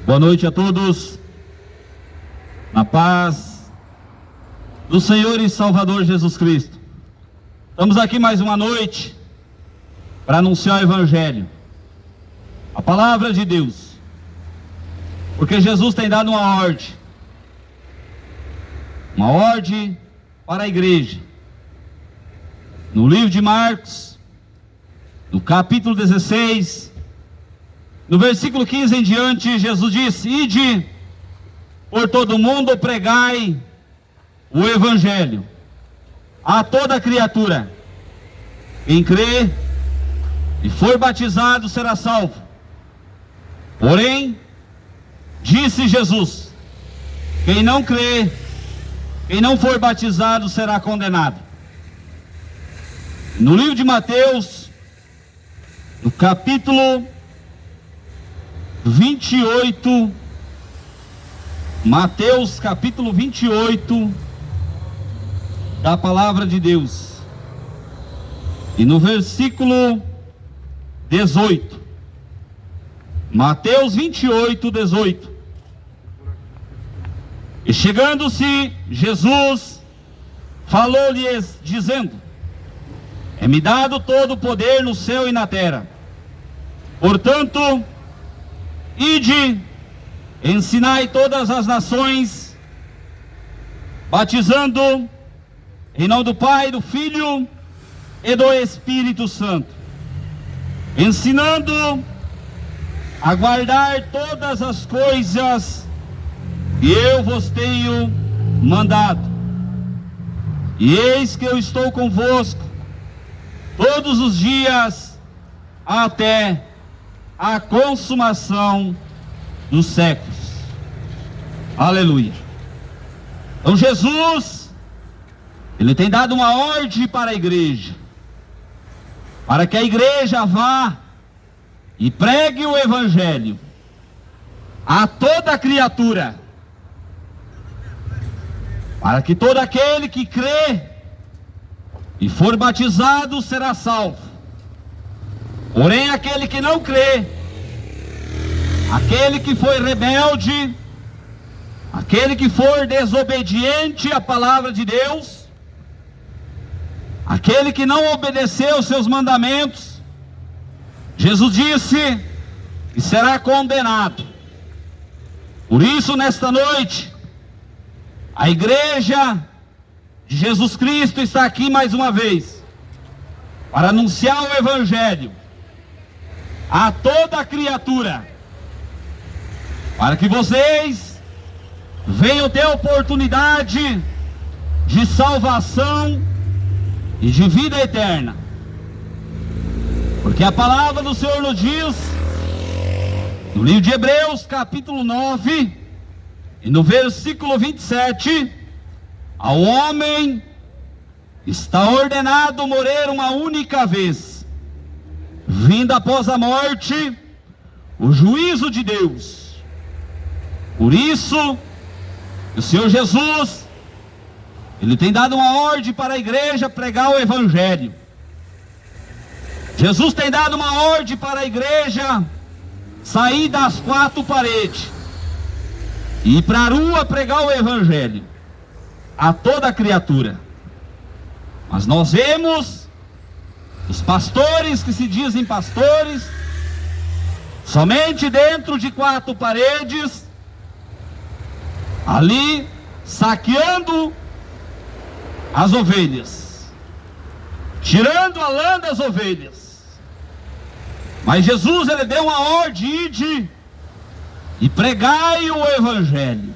Boa noite a todos, na paz do Senhor e Salvador Jesus Cristo. Estamos aqui mais uma noite para anunciar o Evangelho, a palavra de Deus, porque Jesus tem dado uma ordem para a igreja. No livro de Marcos, no capítulo 16, no versículo 15 em diante, Jesus disse: ide por todo o mundo, pregai o Evangelho a toda criatura. Quem crê e for batizado será salvo. Porém, disse Jesus, quem não crê, quem não for batizado será condenado. No livro de Mateus, no capítulo 28, Mateus capítulo 28, da palavra de Deus, e no versículo 18, Mateus 28, 18, e chegando-se Jesus, falou-lhes dizendo: é-me dado todo o poder no céu e na terra. Portanto, ide, ensinai todas as nações, batizando em nome do Pai, do Filho e do Espírito Santo, ensinando a guardar todas as coisas que eu vos tenho mandado. E eis que eu estou convosco todos os dias até a consumação dos séculos. Aleluia. Então Jesus, Ele tem dado uma ordem para a igreja, para que a igreja vá e pregue o Evangelho a toda criatura, para que todo aquele que crê e for batizado será salvo. Porém, aquele que não crê, aquele que foi rebelde, aquele que for desobediente à palavra de Deus, aquele que não obedeceu os seus mandamentos, Jesus disse que será condenado. Por isso, nesta noite, a igreja de Jesus Cristo está aqui mais uma vez para anunciar o Evangelho a toda criatura, para que vocês venham ter oportunidade de salvação e de vida eterna. Porque a palavra do Senhor nos diz, no livro de Hebreus capítulo 9, e no versículo 27, ao homem está ordenado morrer uma única vez, vindo após a morte o juízo de Deus. Por isso, o Senhor Jesus, Ele tem dado uma ordem para a igreja pregar o Evangelho. Jesus tem dado uma ordem para a igreja sair das quatro paredes e ir para a rua pregar o Evangelho a toda criatura. Mas nós vemos os pastores que se dizem pastores somente dentro de quatro paredes, ali saqueando as ovelhas, tirando a lã das ovelhas. Mas Jesus, Ele deu uma ordem: ide e pregai o Evangelho.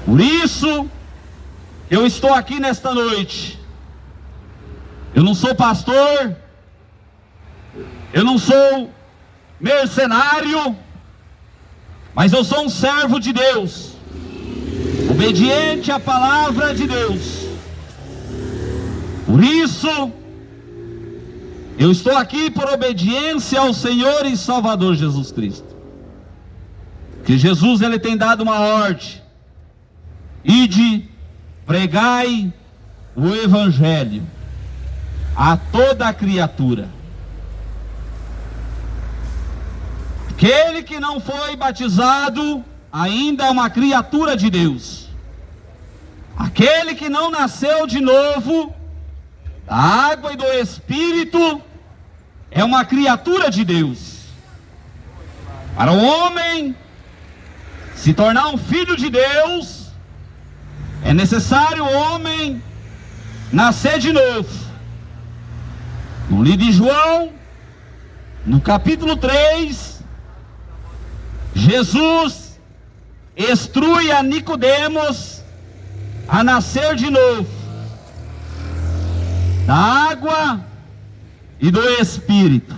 Por isso, eu estou aqui nesta noite. Eu não sou pastor, eu não sou mercenário, mas eu sou um servo de Deus, obediente à palavra de Deus. Por isso, eu estou aqui por obediência ao Senhor e Salvador Jesus Cristo. Que Jesus, Ele tem dado uma ordem: ide, pregai o Evangelho a toda a criatura. Aquele que não foi batizado ainda é uma criatura de Deus. Aquele que não nasceu de novo da água e do Espírito é uma criatura de Deus. Para o homem se tornar um filho de Deus, é necessário o homem nascer de novo. No livro de João, no capítulo 3, Jesus instrui a Nicodemos a nascer de novo da água e do Espírito,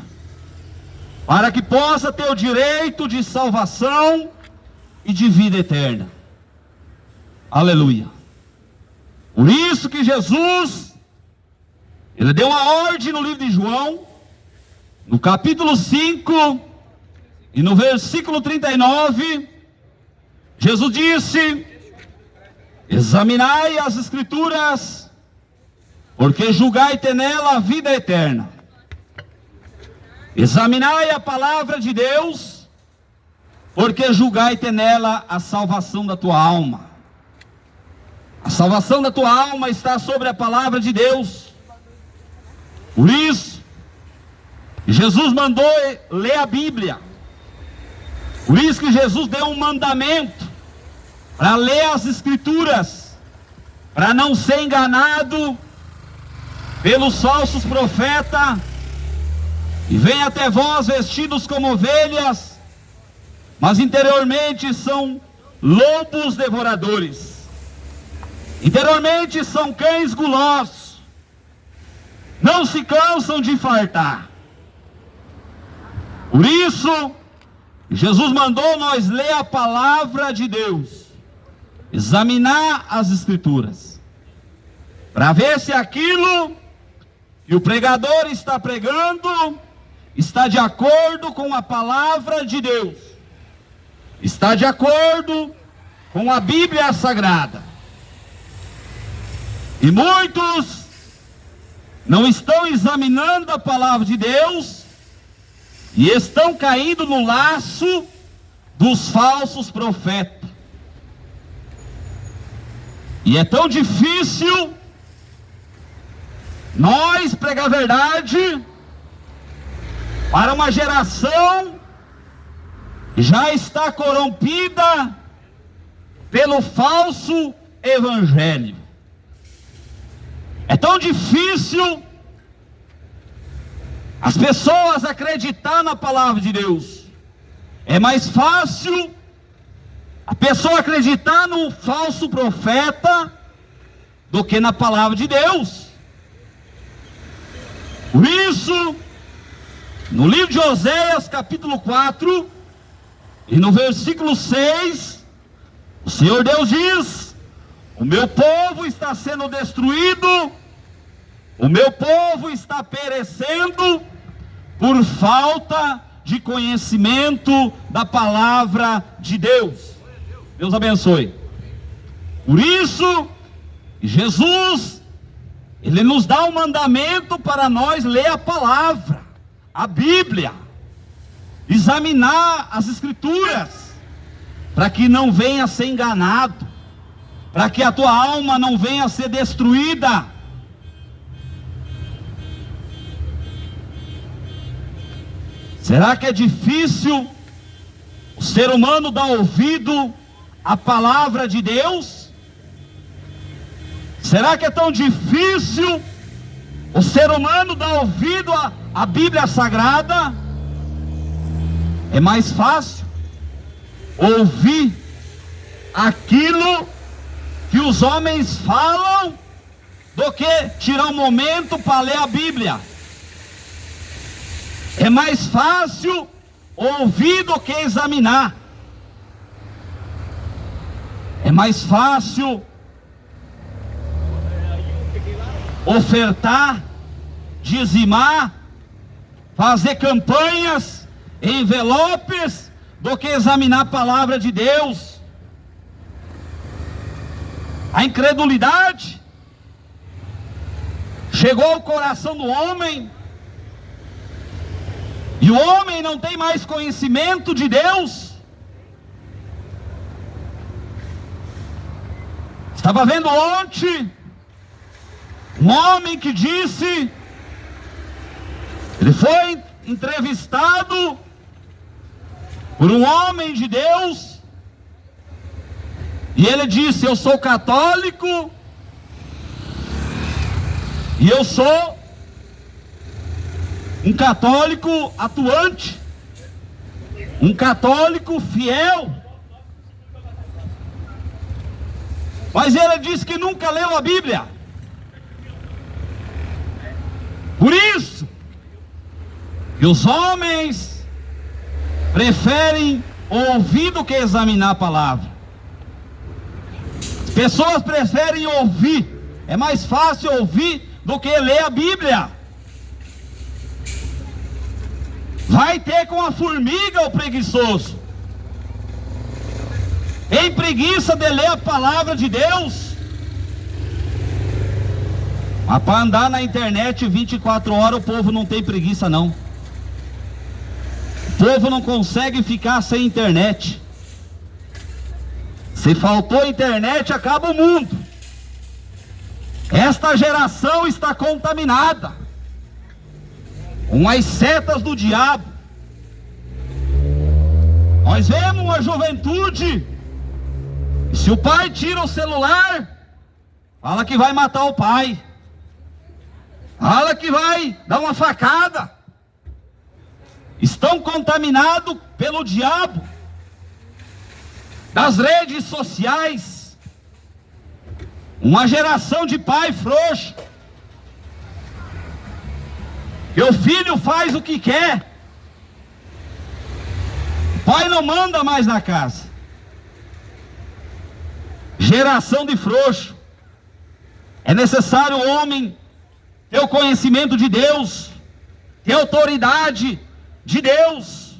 para que possa ter o direito de salvação e de vida eterna. Aleluia. Por isso que Jesus, ele deu uma ordem no livro de João, no capítulo 5 e no versículo 39, Jesus disse: examinai as Escrituras, porque julgai ter nela a vida eterna. Examinai a palavra de Deus, porque julgai ter nela a salvação da tua alma. A salvação da tua alma está sobre a palavra de Deus. Por isso, Jesus mandou ler a Bíblia. Por isso que Jesus deu um mandamento para ler as Escrituras, para não ser enganado pelos falsos profetas, e vem até vós vestidos como ovelhas, mas interiormente são lobos devoradores. Interiormente são cães gulosos, não se cansam de fartar. Por isso, Jesus mandou nós ler a palavra de Deus, examinar as Escrituras, para ver se aquilo que o pregador está pregando está de acordo com a palavra de Deus, está de acordo com a Bíblia Sagrada. E muitos não estão examinando a palavra de Deus e estão caindo no laço dos falsos profetas. E é tão difícil nós pregar a verdade para uma geração que já está corrompida pelo falso evangelho. É tão difícil as pessoas acreditar na palavra de Deus. É mais fácil a pessoa acreditar no falso profeta do que na palavra de Deus. Por isso, no livro de Oséias, capítulo 4, e no versículo 6, o Senhor Deus diz: o meu povo está sendo destruído, o meu povo está perecendo por falta de conhecimento da palavra de Deus. Deus abençoe. Por isso, Jesus, ele nos dá um mandamento para nós ler a palavra, a Bíblia, examinar as Escrituras, para que não venha a ser enganado, para que a tua alma não venha a ser destruída. Será que é difícil o ser humano dar ouvido à palavra de Deus? Será que é tão difícil o ser humano dar ouvido à Bíblia Sagrada? É mais fácil ouvir aquilo que os homens falam do que tirar um momento para ler a Bíblia. É mais fácil ouvir do que examinar. É mais fácil ofertar, dizimar, fazer campanhas, envelopes, do que examinar a palavra de Deus. A incredulidade chegou ao coração do homem, e o homem não tem mais conhecimento de Deus. Estava vendo ontem um homem que disse, ele foi entrevistado por um homem de Deus, e ele disse: eu sou católico, e eu sou um católico atuante, um católico fiel. Mas ele disse que nunca leu a Bíblia. Por isso que os homens preferem ouvir do que examinar a palavra. As pessoas preferem ouvir. É mais fácil ouvir do que ler a Bíblia. Vai ter com a formiga o preguiçoso. Tem preguiça de ler a palavra de Deus. Mas para andar na internet 24 horas, o povo não tem preguiça não. O povo não consegue ficar sem internet. Se faltou internet, acaba o mundo. Esta geração está contaminada com as setas do diabo. Nós vemos uma juventude, e se o pai tira o celular, fala que vai matar o pai, fala que vai dar uma facada. Estão contaminados pelo diabo, das redes sociais. Uma geração de pai frouxo, que o filho faz o que quer, o pai não manda mais na casa. Geração de frouxo. É necessário o homem ter o conhecimento de Deus, ter autoridade de Deus,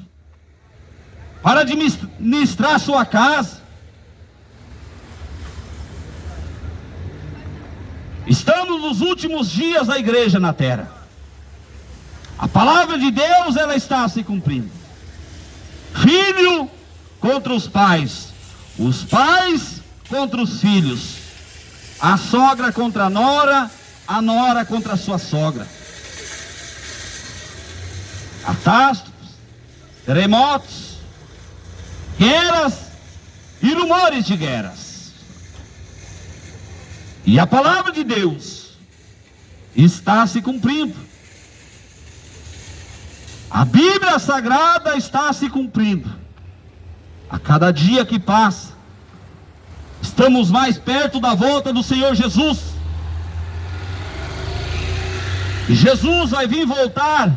para administrar sua casa. Estamos nos últimos dias da igreja na terra. A palavra de Deus, ela está se cumprindo. Filho contra os pais contra os filhos, a sogra contra a nora contra a sua sogra. Catástrofes, terremotos, guerras e rumores de guerras. E a palavra de Deus está se cumprindo. A Bíblia Sagrada está se cumprindo. A cada dia que passa, estamos mais perto da volta do Senhor Jesus. E Jesus vai vir voltar,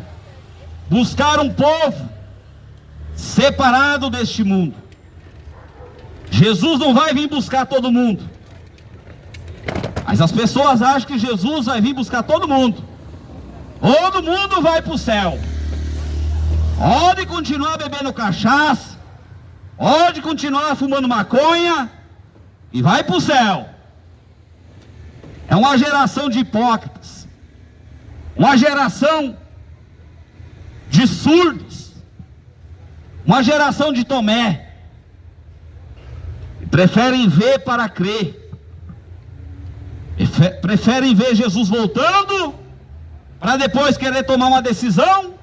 buscar um povo separado deste mundo. Jesus não vai vir buscar todo mundo, mas as pessoas acham que Jesus vai vir buscar todo mundo. Todo mundo vai para o céu. Pode continuar bebendo cachaça, pode continuar fumando maconha, e vai para o céu. É uma geração de hipócritas, uma geração de surdos, uma geração de Tomé, que preferem ver para crer, preferem ver Jesus voltando, para depois querer tomar uma decisão,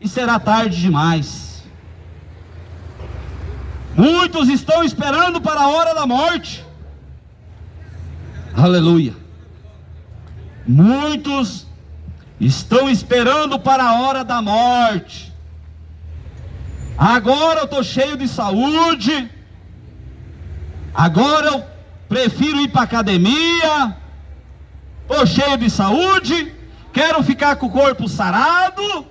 e será tarde demais. Muitos estão esperando para a hora da morte. Aleluia. Muitos estão esperando para a hora da morte. Agora eu estou cheio de saúde, agora eu prefiro ir para a academia, estou cheio de saúde, quero ficar com o corpo sarado,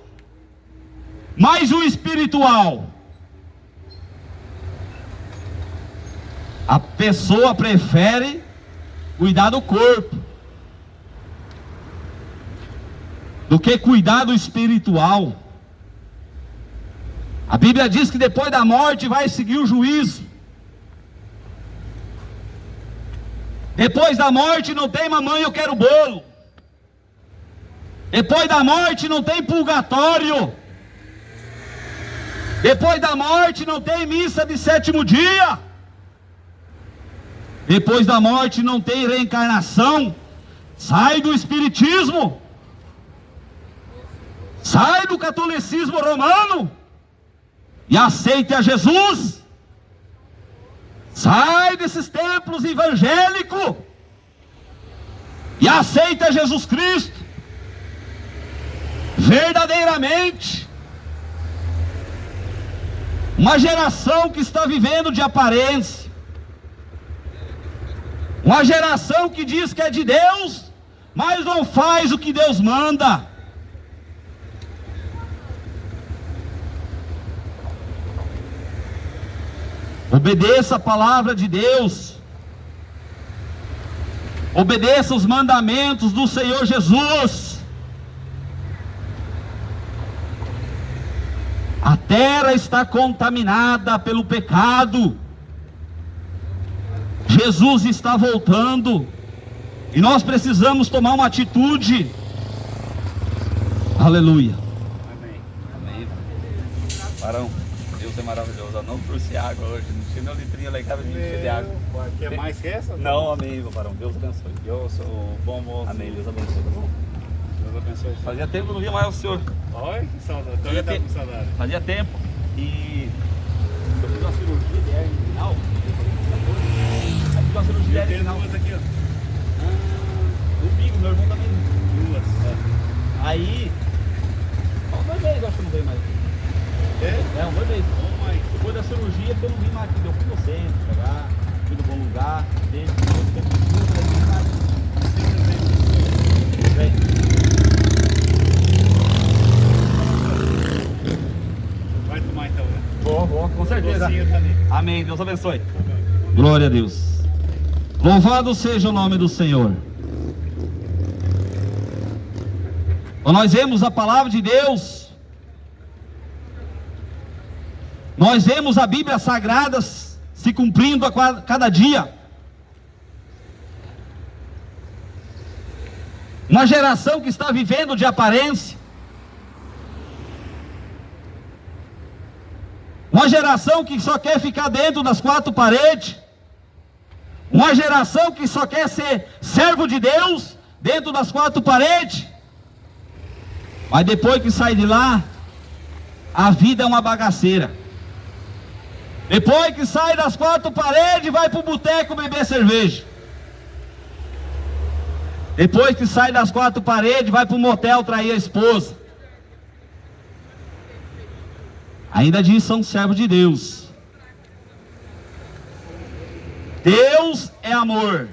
mas o espiritual, a pessoa prefere cuidar do corpo do que cuidar do espiritual. A Bíblia diz que depois da morte vai seguir o juízo. Depois da morte não tem mamãe, eu quero bolo. Depois da morte não tem purgatório. Depois da morte não tem missa de sétimo dia. Depois da morte não tem reencarnação. Sai do espiritismo. Sai do catolicismo romano e aceite a Jesus. Sai desses templos evangélicos e aceita Jesus Cristo. Verdadeiramente, uma geração que está vivendo de aparência, uma geração que diz que é de Deus, mas não faz o que Deus manda. Obedeça a palavra de Deus. Obedeça os mandamentos do Senhor Jesus. A terra está contaminada pelo pecado. Jesus está voltando. E nós precisamos tomar uma atitude. Aleluia. Amém. Amém. Varão, Deus é maravilhoso. Eu não trouxe água hoje. Não tinha meu litrinho lá em casa de encher de água. Quer mais que essa? Não, amém, meu varão. Deus abençoe. Eu sou bom moço. Amém. Deus abençoe. Deus abençoe. Fazia tempo que eu não via mais o senhor. Olha que saudade. Também tá com saudade. Fazia tempo. E eu fiz uma cirurgia de hernia inguinal. Eu fiz uma cirurgia de hernia Tem inguinal. duas aqui, ó. O Bigo, meu irmão também. Duas. Aí, uns 2 meses eu acho que eu não veio mais. É? Uns 2 meses. Oh, my. Depois da cirurgia, eu não vim mais aqui. Eu fui no centro, pegar, fui no bom lugar, desde que eu vim mais. Vem. Vai tomar então, né? Vou, com certeza. Docinho tá ali. Amém, Deus abençoe. Glória a Deus. Louvado seja o nome do Senhor. Quando nós vemos a palavra de Deus, nós vemos a Bíblia Sagrada se cumprindo a cada dia. Uma geração que está vivendo de aparência. Uma geração que só quer ficar dentro das 4 paredes. Uma geração que só quer ser servo de Deus dentro das 4 paredes. Mas depois que sai de lá, a vida é uma bagaceira. Depois que sai das 4 paredes, vai para o boteco beber cerveja. Depois que sai das 4 paredes, vai para o motel trair a esposa. Ainda diz são servos de Deus. Deus é amor,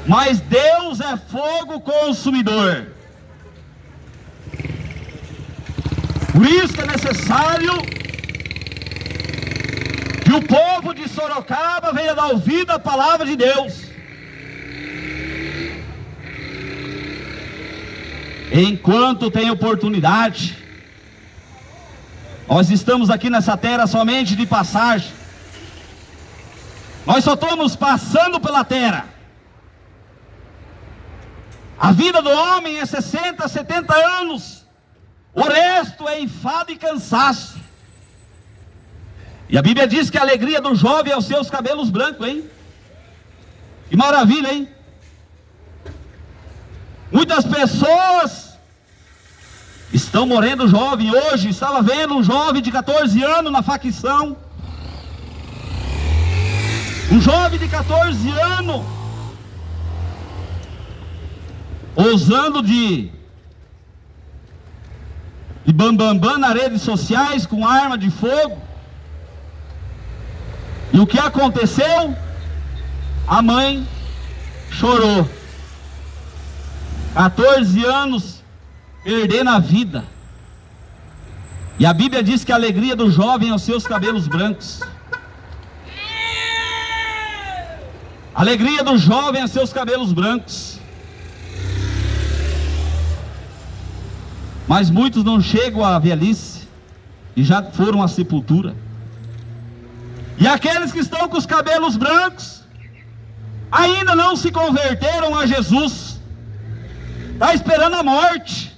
mas Deus é fogo consumidor. Por isso que é necessário que o povo de Sorocaba venha dar ouvido à palavra de Deus. Enquanto tem oportunidade, nós estamos aqui nessa terra somente de passagem. Nós só estamos passando pela terra. A vida do homem é 60, 70 anos. O resto é enfado e cansaço. E a Bíblia diz que a alegria do jovem é os seus cabelos brancos, hein? Que maravilha, hein? Muitas pessoas estão morrendo jovem. Hoje estava vendo um jovem de 14 anos na facção. Um jovem de 14 anos ousando de bambambam nas redes sociais com arma de fogo. E o que aconteceu? A mãe chorou. 14 anos perdendo a vida. E a Bíblia diz que a alegria do jovem é os seus cabelos brancos. A alegria do jovem é os seus cabelos brancos. Mas muitos não chegam à velhice e já foram à sepultura. E aqueles que estão com os cabelos brancos ainda não se converteram a Jesus. Está esperando a morte.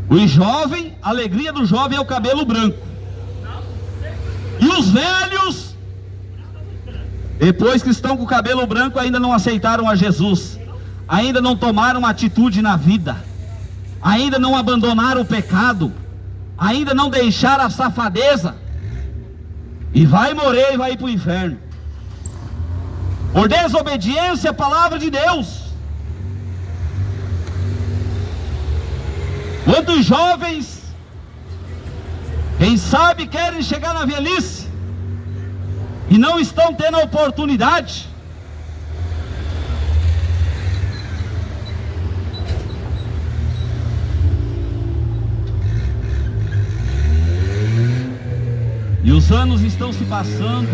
O jovem, a alegria do jovem é o cabelo branco. E os velhos, depois que estão com o cabelo branco, ainda não aceitaram a Jesus, ainda não tomaram uma atitude na vida, ainda não abandonaram o pecado, ainda não deixaram a safadeza, e vai morrer e vai ir para o inferno, por desobediência à palavra de Deus. Quantos jovens, quem sabe, querem chegar na velhice e não estão tendo a oportunidade. E os anos estão se passando,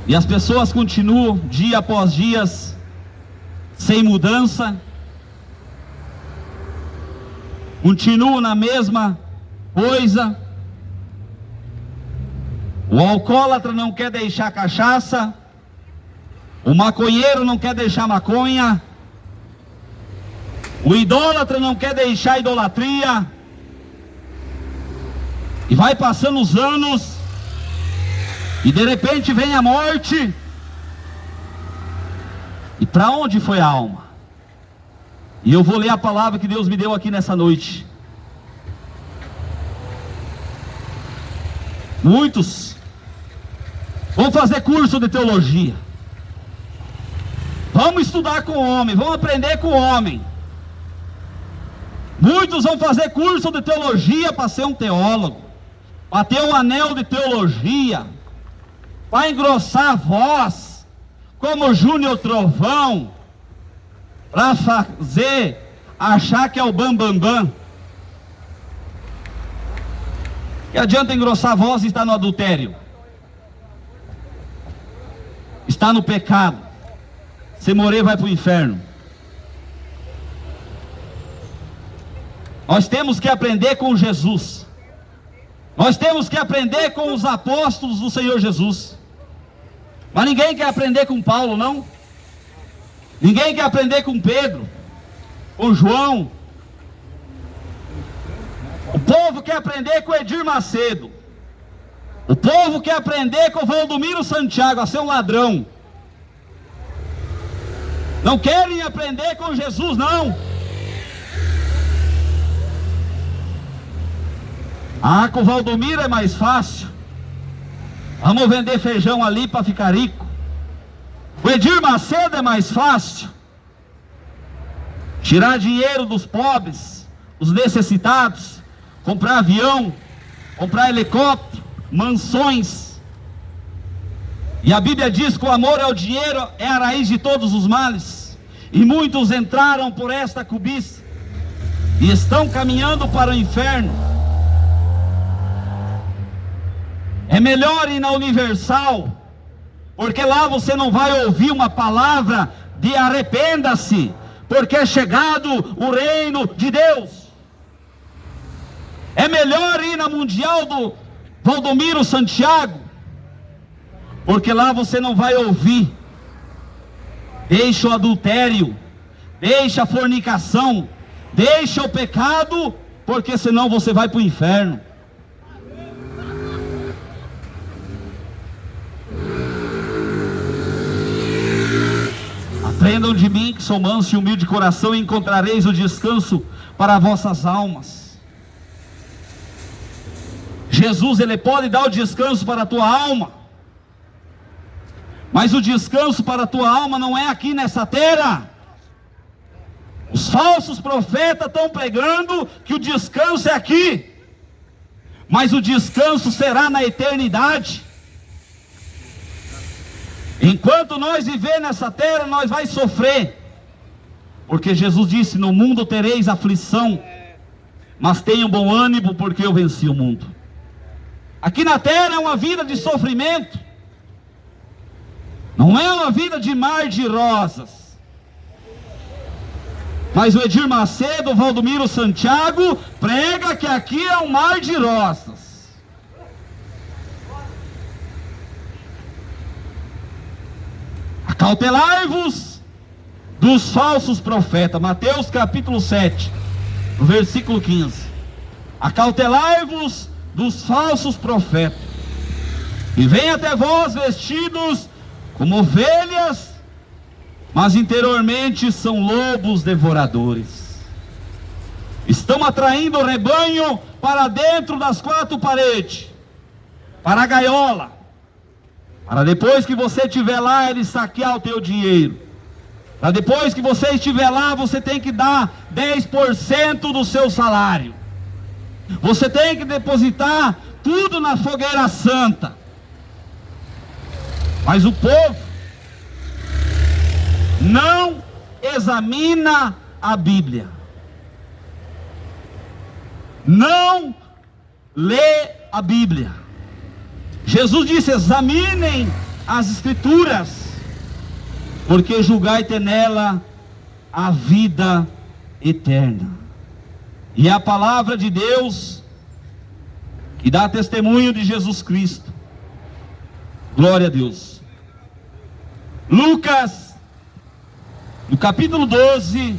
e as pessoas continuam dia após dia sem mudança, continuam na mesma coisa. O alcoólatra não quer deixar cachaça, o maconheiro não quer deixar maconha, o idólatra não quer deixar idolatria, e vai passando os anos, e de repente vem a morte, e para onde foi a alma? E eu vou ler a palavra que Deus me deu aqui nessa noite. Muitos vão fazer curso de teologia, vamos estudar com o homem, vamos aprender com o homem. Muitos vão fazer curso de teologia para ser um teólogo, para ter um anel de teologia, para engrossar a voz, como Júnior Trovão, para fazer, achar que é o bambambam. Que adianta engrossar a voz e estar no adultério, está no pecado, se morrer vai para o inferno. Nós temos que aprender com Jesus, nós temos que aprender com os apóstolos do Senhor Jesus, mas ninguém quer aprender com Paulo, não. Ninguém quer aprender com Pedro, com João. O povo quer aprender com Edir Macedo, o povo quer aprender com Valdomiro Santiago a ser um ladrão. Não querem aprender com Jesus, não. Ah, com Valdomiro é mais fácil, vamos vender feijão ali para ficar rico. O Edir Macedo é mais fácil, tirar dinheiro dos pobres, dos necessitados, comprar avião, comprar helicóptero, mansões. E a Bíblia diz que o amor ao dinheiro é a raiz de todos os males, e muitos entraram por esta cobiça e estão caminhando para o inferno. É melhor ir na Universal, porque lá você não vai ouvir uma palavra de arrependa-se, porque é chegado o reino de Deus. É melhor ir na Mundial do Valdomiro Santiago, porque lá você não vai ouvir deixa o adultério, deixa a fornicação, deixa o pecado, porque senão você vai para o inferno. Aprendam de mim, que sou manso e humilde de coração, e encontrareis o descanso para vossas almas. Jesus, Ele pode dar o descanso para a tua alma, mas o descanso para a tua alma não é aqui nessa terra. Os falsos profetas estão pregando que o descanso é aqui, mas o descanso será na eternidade. Enquanto nós viver nessa terra, nós vai sofrer, porque Jesus disse: no mundo tereis aflição, mas tenham bom ânimo, porque eu venci o mundo. Aqui na terra é uma vida de sofrimento, não é uma vida de mar de rosas. Mas o Edir Macedo, o Valdomiro Santiago prega que aqui é um mar de rosas. Acautelai-vos dos falsos profetas. Mateus capítulo 7, no versículo 15. Acautelai-vos dos falsos profetas, e vêm até vós vestidos como ovelhas, mas interiormente são lobos devoradores. Estão atraindo o rebanho para dentro das quatro paredes, para a gaiola, para depois que você estiver lá, ele saquear o teu dinheiro. Para depois que você estiver lá, você tem que dar 10% do seu salário. Você tem que depositar tudo na fogueira santa. Mas o povo não examina a Bíblia, não lê a Bíblia. Jesus disse: examinem as Escrituras, porque julgai ter nela a vida eterna. E a palavra de Deus que dá testemunho de Jesus Cristo. Glória a Deus. Lucas, no capítulo 12,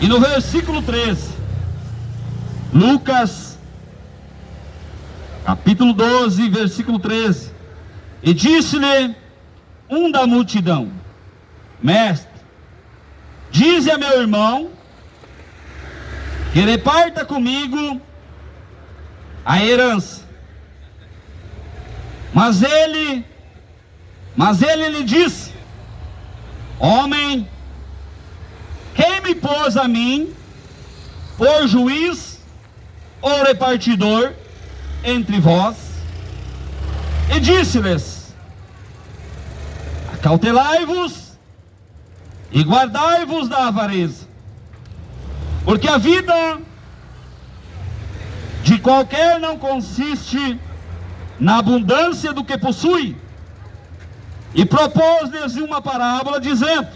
e no versículo 13. Lucas, capítulo 12, versículo 13. E disse-lhe um da multidão: Mestre, dize a meu irmão que reparta comigo a herança. Mas ele lhe disse: Homem, quem me pôs a mim por juiz ou repartidor entre vós? E disse-lhes: Acautelai-vos e guardai-vos da avareza, porque a vida de qualquer não consiste na abundância do que possui. E propôs-lhes uma parábola, dizendo: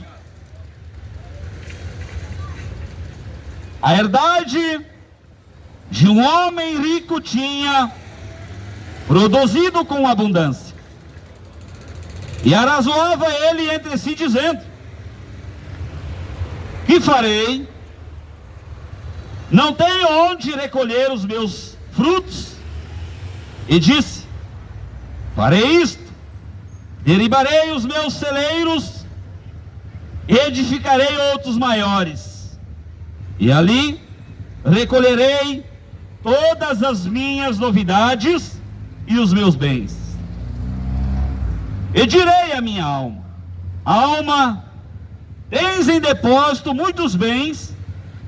a herdade de um homem rico tinha produzido com abundância, e arrazoava ele entre si, dizendo: que farei? Não tenho onde recolher os meus frutos. E disse: farei isto: derribarei os meus celeiros, edificarei outros maiores, e ali recolherei todas as minhas novidades e os meus bens. E direi à minha alma: alma, tens em depósito muitos bens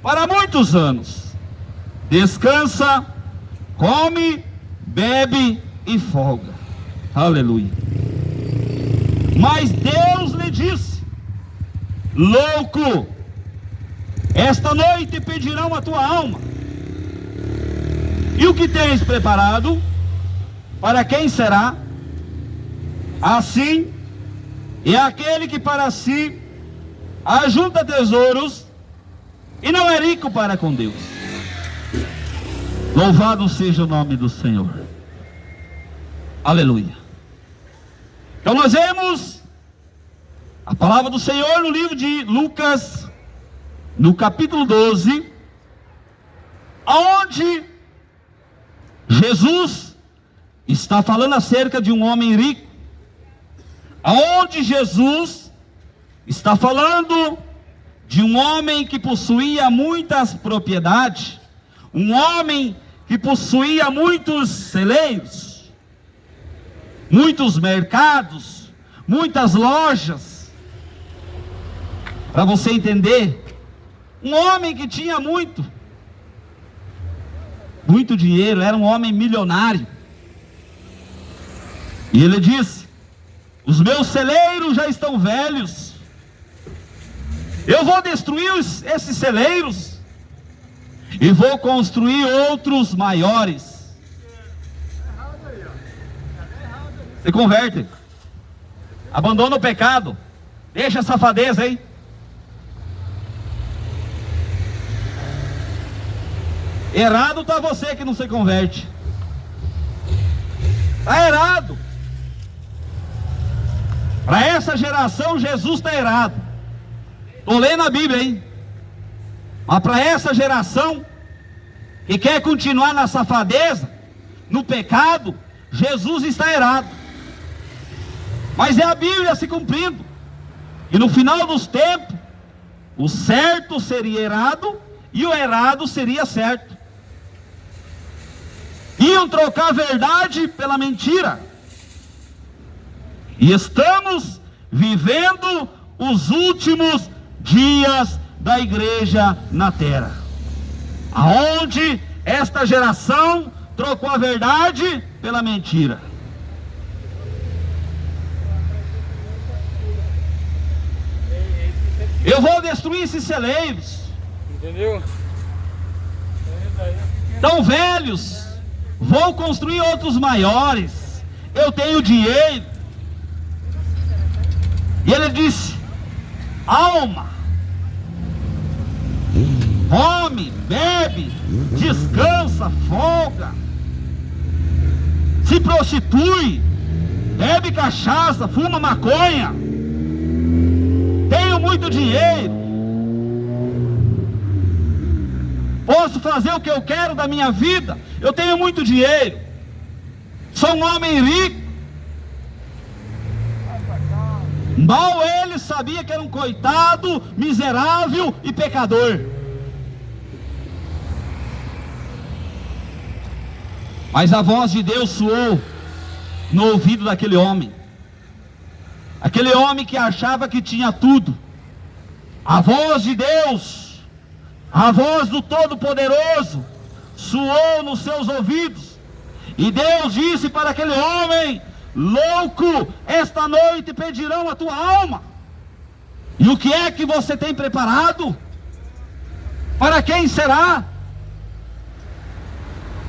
para muitos anos. Descansa, come, bebe e folga. Aleluia. Mas Deus lhe disse: louco, esta noite pedirão a tua alma. E o que tens preparado, para quem será? Assim é aquele que para si ajunta tesouros e não é rico para com Deus. Louvado seja o nome do Senhor. Aleluia. Então nós vemos a palavra do Senhor no livro de Lucas, no capítulo 12, onde Jesus está falando acerca de um homem rico, onde Jesus está falando de um homem que possuía muitas propriedades, um homem que possuía muitos celeiros, muitos mercados, muitas lojas. Para você entender, um homem que tinha muito dinheiro, era um homem milionário. E ele disse: os meus celeiros já estão velhos, eu vou destruir esses celeiros e vou construir outros maiores. Se converte, abandona o pecado, deixa a safadeza aí. Errado está você que não se converte. Está errado. Para essa geração, Jesus está errado. Estou lendo a Bíblia, hein? Mas para essa geração que quer continuar na safadeza, no pecado, Jesus está errado. Mas é a Bíblia se cumprindo. E no final dos tempos, o certo seria errado e o errado seria certo. Iam trocar a verdade pela mentira. E estamos vivendo os últimos dias da igreja na terra, aonde esta geração trocou a verdade pela mentira. Eu vou destruir esses celeiros. Entendeu? Tão velhos. Vou construir outros maiores. Eu tenho dinheiro. E ele disse: alma, come, bebe, descansa, folga, se prostitui, bebe cachaça, fuma maconha. Tenho muito dinheiro, posso fazer o que eu quero da minha vida. Eu tenho muito dinheiro, sou um homem rico. Mal ele sabia que era um coitado, miserável e pecador. Mas a voz de Deus soou no ouvido daquele homem. Aquele homem que achava que tinha tudo. A voz de Deus, a voz do Todo-Poderoso, soou nos seus ouvidos. E Deus disse para aquele homem: louco, esta noite pedirão a tua alma. E o que é que você tem preparado? Para quem será?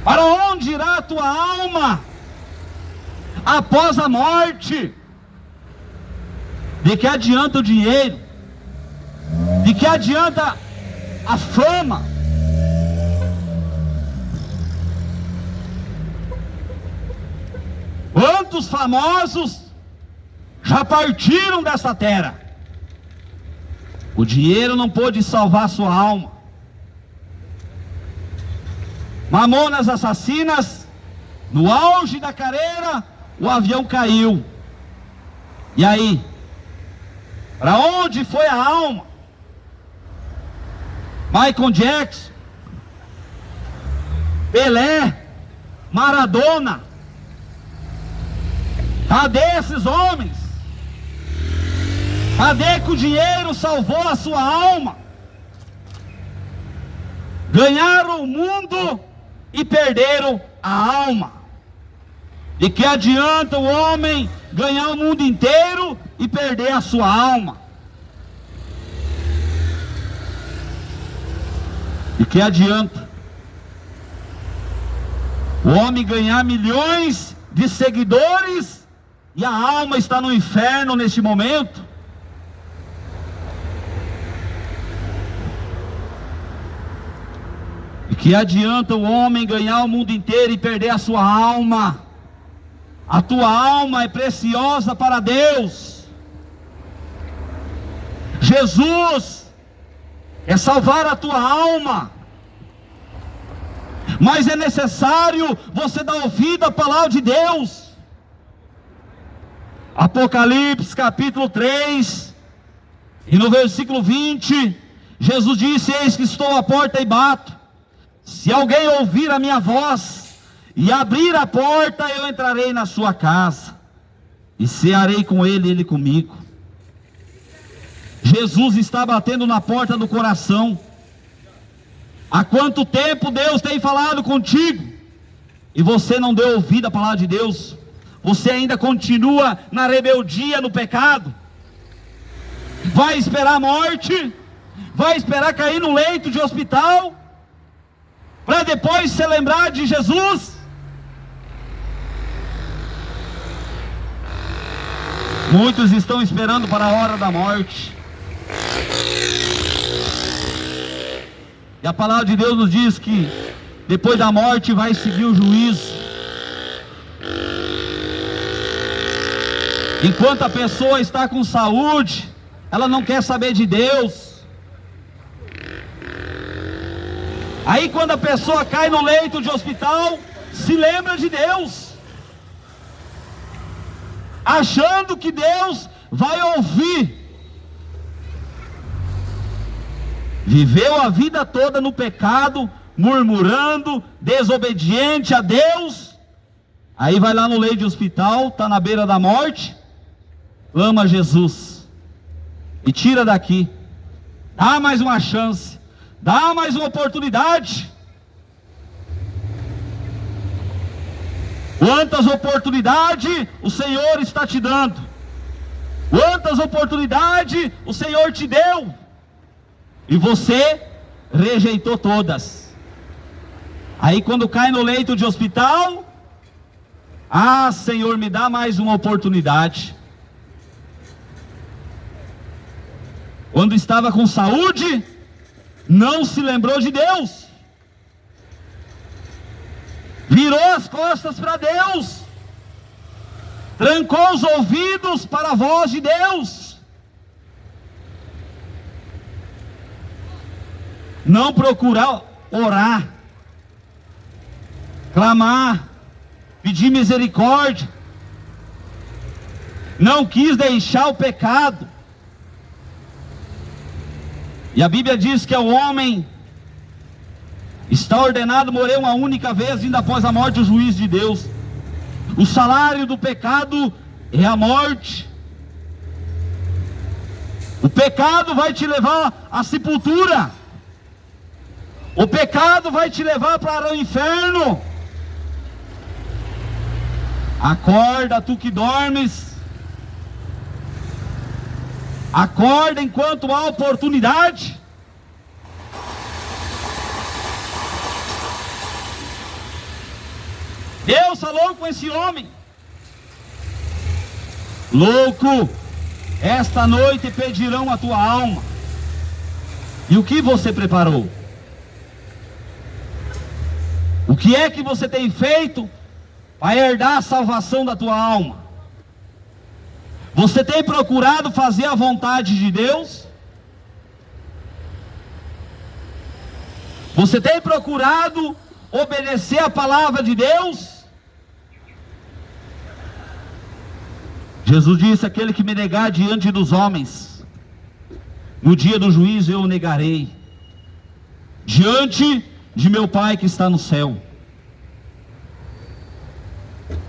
Para onde irá a tua alma após a morte? De que adianta o dinheiro? De que adianta a fama? Quantos famosos já partiram dessa terra? O dinheiro não pôde salvar sua alma. Mamonas assassinas, no auge da carreira, o avião caiu. E aí? Para onde foi a alma? Michael Jackson, Pelé, Maradona. Cadê esses homens? Cadê que o dinheiro salvou a sua alma? Ganharam o mundo e perderam a alma. De que adianta o homem ganhar o mundo inteiro e perder a sua alma? De que adianta o homem ganhar milhões de seguidores e a alma está no inferno neste momento? De que adianta o homem ganhar o mundo inteiro e perder a sua alma? A tua alma é preciosa para Deus. Jesus é salvar a tua alma, mas é necessário você dar ouvido à palavra de Deus. Apocalipse capítulo 3, e no versículo 20, Jesus disse: eis que estou à porta e bato. Se alguém ouvir a minha voz e abrir a porta, eu entrarei na sua casa e cearei com ele e ele comigo. Jesus está batendo na porta do coração. Há quanto tempo Deus tem falado contigo e você não deu ouvido à palavra de Deus? Você ainda continua na rebeldia, no pecado? Vai esperar a morte? Vai esperar cair no leito de hospital para depois se lembrar de Jesus? Muitos estão esperando para a hora da morte. E a palavra de Deus nos diz que depois da morte vai seguir o juízo. Enquanto a pessoa está com saúde, ela não quer saber de Deus. Aí quando a pessoa cai no leito de hospital, se lembra de Deus, achando que Deus vai ouvir. Viveu a vida toda no pecado, murmurando, desobediente a Deus. Aí vai lá no leito de hospital, está na beira da morte, clama a Jesus e tira daqui, dá mais uma chance, dá mais uma oportunidade. Quantas oportunidades o Senhor está te dando? Quantas oportunidades o Senhor te deu? E você rejeitou todas. Aí quando cai no leito de hospital, ah, Senhor, me dá mais uma oportunidade. Quando estava com saúde, não se lembrou de Deus, virou as costas para Deus, trancou os ouvidos para a voz de Deus, não procurar orar, clamar, pedir misericórdia, não quis deixar o pecado. E a Bíblia diz que o homem está ordenado morrer uma única vez, vindo após a morte o juízo de Deus. O salário do pecado é a morte. O pecado vai te levar à sepultura. O pecado vai te levar para o inferno. Acorda, tu que dormes. Acorda enquanto há oportunidade. Deus falou com esse homem: louco, esta noite pedirão a tua alma. E o que você preparou? O que é que você tem feito para herdar a salvação da tua alma? Você tem procurado fazer a vontade de Deus? Você tem procurado obedecer a palavra de Deus? Jesus disse: aquele que me negar diante dos homens, no dia do juízo eu o negarei, diante de meu Pai que está no céu.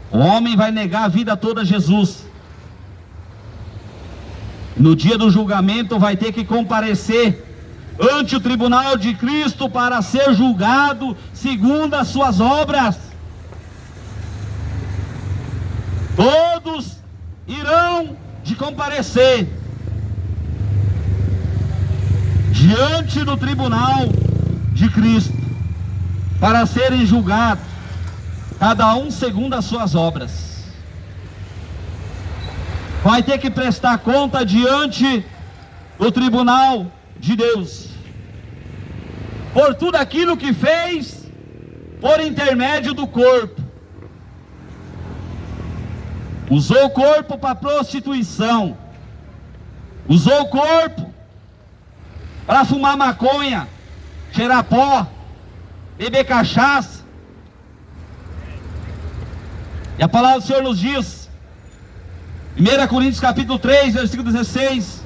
O homem vai negar a vida toda a Jesus. No dia do julgamento vai ter que comparecer ante o tribunal de Cristo para ser julgado segundo as suas obras. Todos irão de comparecer diante do tribunal de Cristo para serem julgados, cada um segundo as suas obras. Vai ter que prestar conta diante do tribunal de Deus por tudo aquilo que fez por intermédio do corpo. Usou o corpo para prostituição, usou o corpo para fumar maconha, cheirar pó, beber cachaça. E a palavra do Senhor nos diz, 1 Coríntios capítulo 3, versículo 16: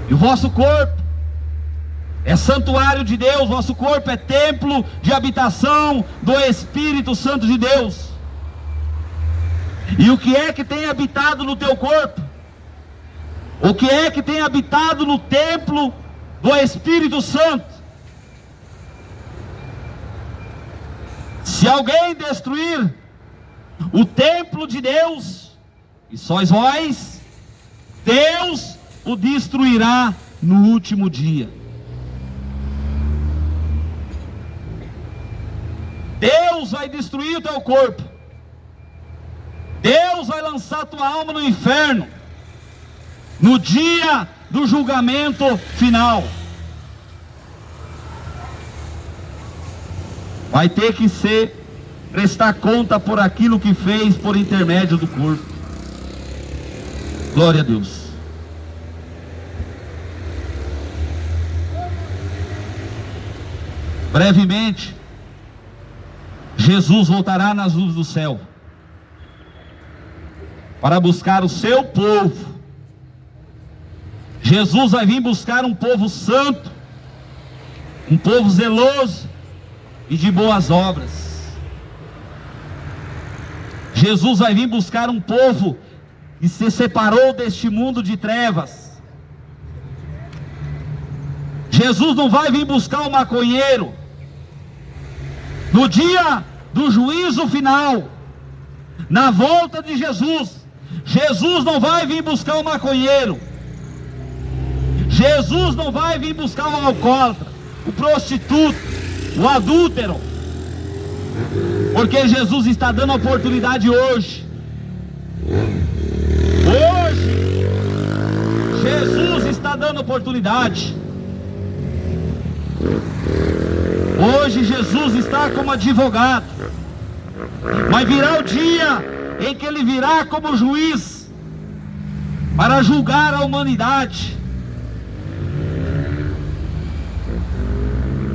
e o vosso corpo é santuário de Deus, vosso corpo é templo de habitação do Espírito Santo de Deus. E o que é que tem habitado no teu corpo? O que é que tem habitado no templo do Espírito Santo? Se alguém destruir o templo de Deus, e sois vós, Deus o destruirá no último dia. Deus vai destruir o teu corpo. Deus vai lançar tua alma no inferno no dia do julgamento final. Vai ter que prestar conta por aquilo que fez por intermédio do corpo. Glória a Deus. Brevemente, Jesus voltará nas nuvens do céu para buscar o seu povo. Jesus vai vir buscar um povo santo, um povo zeloso e de boas obras. Jesus vai vir buscar um povo que se separou deste mundo de trevas. Jesus não vai vir buscar o maconheiro no dia do juízo final. Na volta de Jesus, Jesus não vai vir buscar o maconheiro. Jesus não vai vir buscar o alcoólatra, o prostituto, o adúltero, porque Jesus está dando oportunidade hoje. Hoje, Jesus está dando oportunidade. Hoje Jesus está como advogado, mas virá o dia em que Ele virá como juiz para julgar a humanidade.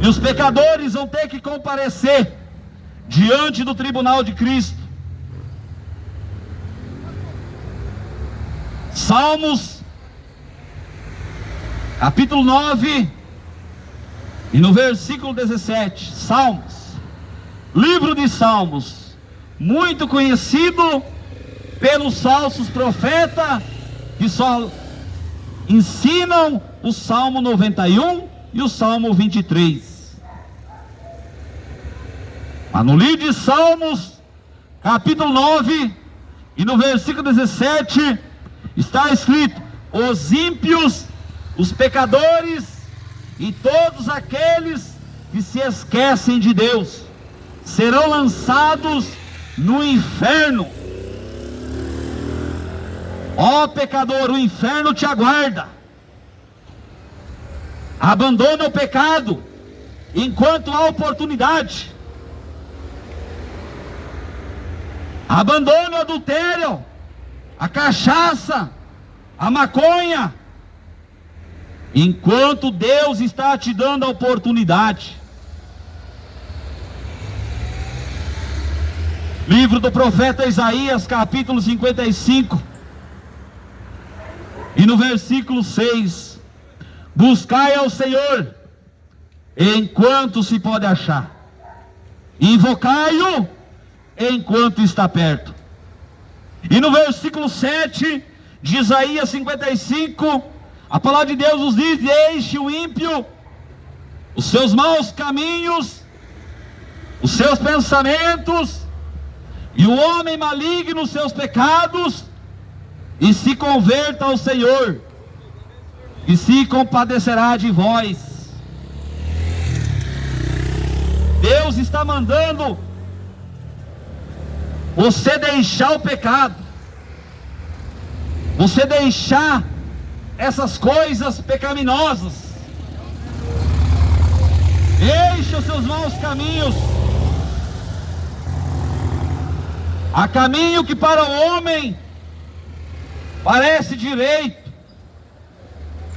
E os pecadores vão ter que comparecer diante do tribunal de Cristo. Salmos, capítulo 9, e no versículo 17, Salmos, livro de Salmos, muito conhecido pelos falsos profetas, que só ensinam o Salmo 91 e o Salmo 23. Mas no livro de Salmos, capítulo 9, e no versículo 17, está escrito: os ímpios, os pecadores e todos aqueles que se esquecem de Deus serão lançados no inferno. Ó pecador, o inferno te aguarda. Abandona o pecado enquanto há oportunidade. Abandone o adultério, a cachaça, a maconha, enquanto Deus está te dando a oportunidade. Livro do profeta Isaías, capítulo 55, e no versículo 6: buscai ao Senhor enquanto se pode achar, invocai-o enquanto está perto. E no versículo 7 de Isaías 55, a palavra de Deus nos diz: deixe o ímpio os seus maus caminhos, os seus pensamentos, e o homem maligno os seus pecados, e se converta ao Senhor, e se compadecerá de vós. Deus está mandando você deixar o pecado, você deixar essas coisas pecaminosas. Deixe os seus maus caminhos. Há caminho que para o homem parece direito,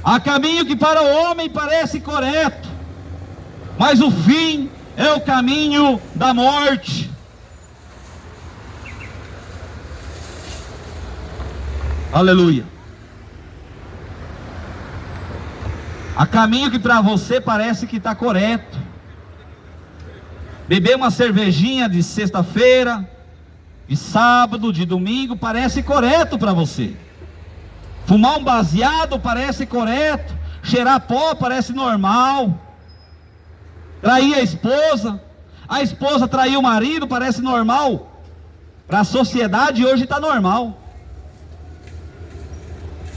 há caminho que para o homem parece correto, mas o fim é o caminho da morte. Aleluia. Há caminho que para você parece que está correto. Beber uma cervejinha de sexta-feira, de sábado, de domingo, parece correto para você. Fumar um baseado parece correto. Cheirar pó parece normal. Trair a esposa trair o marido parece normal. Para a sociedade hoje está normal.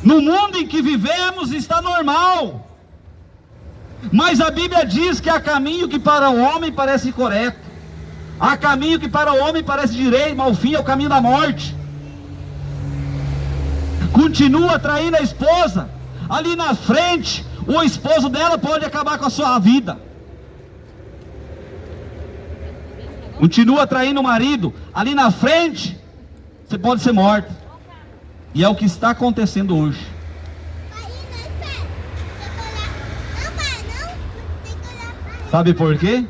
No mundo em que vivemos está normal. Mas a Bíblia diz que há caminho que para o homem parece correto, há caminho que para o homem parece direito, mas o fim é o caminho da morte. Continua traindo a esposa, ali na frente o esposo dela pode acabar com a sua vida. Continua traindo o marido, ali na frente você pode ser morto. E é o que está acontecendo hoje. Sabe por quê?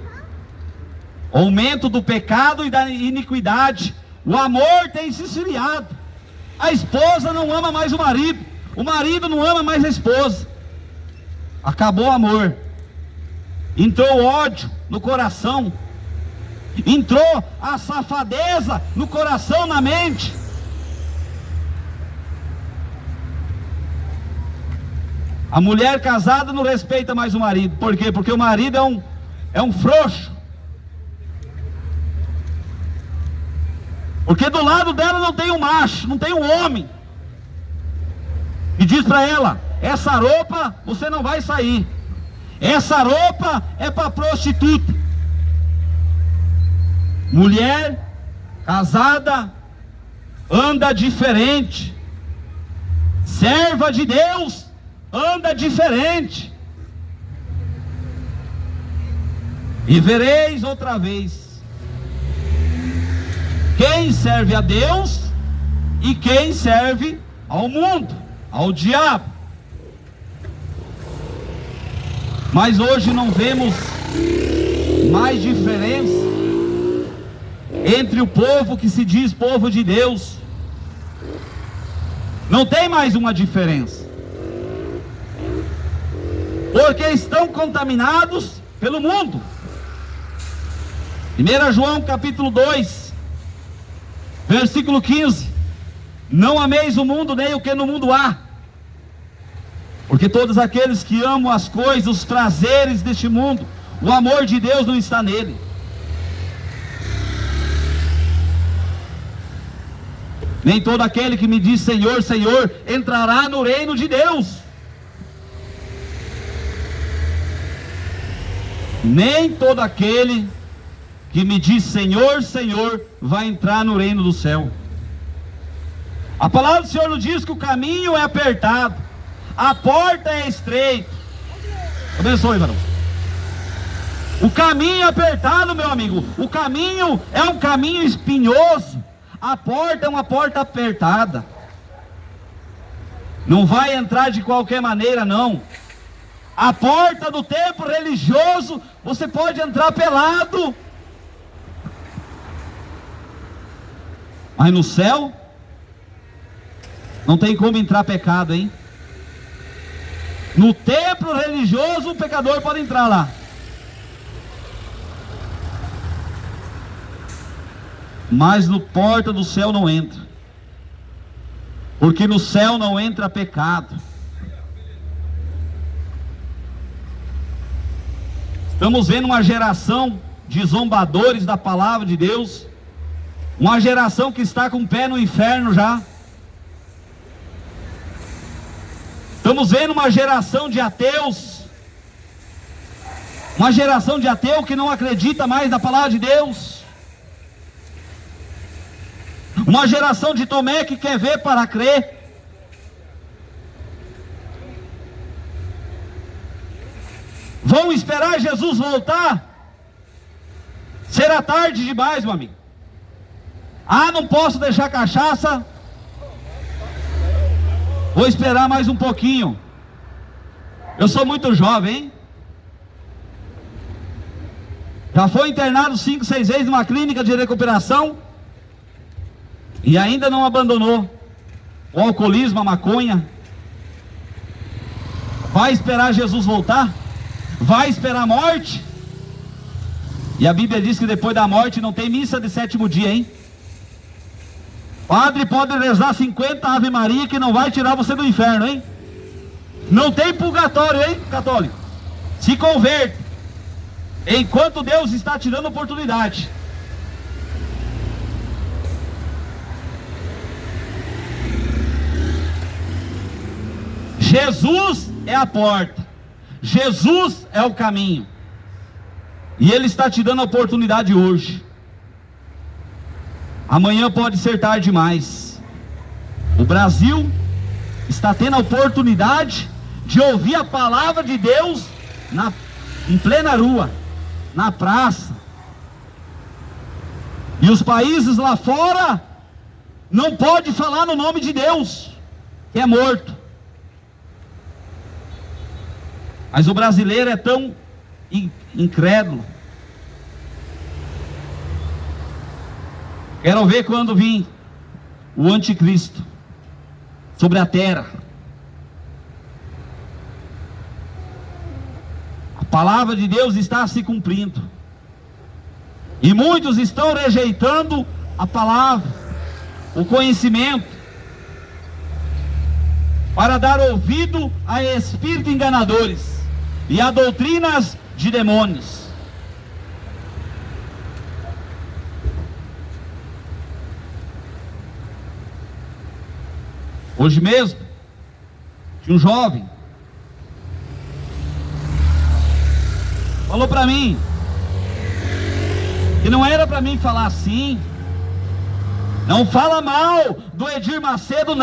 O aumento do pecado e da iniquidade. O amor tem se esfriado. A esposa não ama mais o marido não ama mais a esposa. Acabou o amor. Entrou ódio no coração. Entrou a safadeza no coração, na mente. A mulher casada não respeita mais o marido. Por quê? Porque o marido é um frouxo. Porque do lado dela não tem um macho, não tem um homem. E diz para ela: essa roupa você não vai sair. Essa roupa é para prostituta. Mulher casada anda diferente. Serva de Deus anda diferente. E vereis outra vez quem serve a Deus e quem serve ao mundo, ao diabo. Mas hoje não vemos mais diferença entre o povo que se diz povo de Deus. Não tem mais uma diferença, porque estão contaminados pelo mundo. 1 João capítulo 2, versículo 15: não ameis o mundo nem o que no mundo há, porque todos aqueles que amam as coisas, os prazeres deste mundo, o amor de Deus não está nele. Nem todo aquele que me diz Senhor, Senhor, entrará no reino de Deus. Nem todo aquele que me diz Senhor, Senhor, vai entrar no reino do céu. A palavra do Senhor nos diz que o caminho é apertado, a porta é estreita. Abençoe, varão. O caminho é apertado, meu amigo. O caminho é um caminho espinhoso. A porta é uma porta apertada. Não vai entrar de qualquer maneira, não. A porta do templo religioso, você pode entrar pelado. Mas no céu, não tem como entrar pecado, hein? No templo religioso, o pecador pode entrar lá. Mas no porta do céu não entra. Porque no céu não entra pecado. Estamos vendo uma geração de zombadores da palavra de Deus. Uma geração que está com o pé no inferno já. Estamos vendo uma geração de ateus. Uma geração de ateu que não acredita mais na palavra de Deus. Uma geração de Tomé que quer ver para crer. Vão esperar Jesus voltar? Será tarde demais, meu amigo. Ah, não posso deixar cachaça. Vou esperar mais um pouquinho. Eu sou muito jovem, hein? Já foi internado 5, 6 vezes numa clínica de recuperação e ainda não abandonou o alcoolismo, a maconha. Vai esperar Jesus voltar? Vai esperar a morte? E a Bíblia diz que depois da morte não tem missa de 7º dia, hein? Padre pode rezar 50 Ave Maria que não vai tirar você do inferno, hein? Não tem purgatório, hein, católico? Se converte, enquanto Deus está te dando oportunidade. Jesus é a porta, Jesus é o caminho, e Ele está te dando a oportunidade hoje. Amanhã pode ser tarde demais. O Brasil está tendo a oportunidade de ouvir a palavra de Deus em plena rua, na praça. E os países lá fora não podem falar no nome de Deus. que é morto. Mas o brasileiro é tão incrédulo. Quero ver quando vir o anticristo sobre a terra. A palavra de Deus está se cumprindo. E muitos estão rejeitando a palavra, o conhecimento, para dar ouvido a espíritos enganadores e a doutrinas de demônios. Hoje mesmo, tinha um jovem, falou para mim, que não era para mim falar assim, não fala mal do Edir Macedo,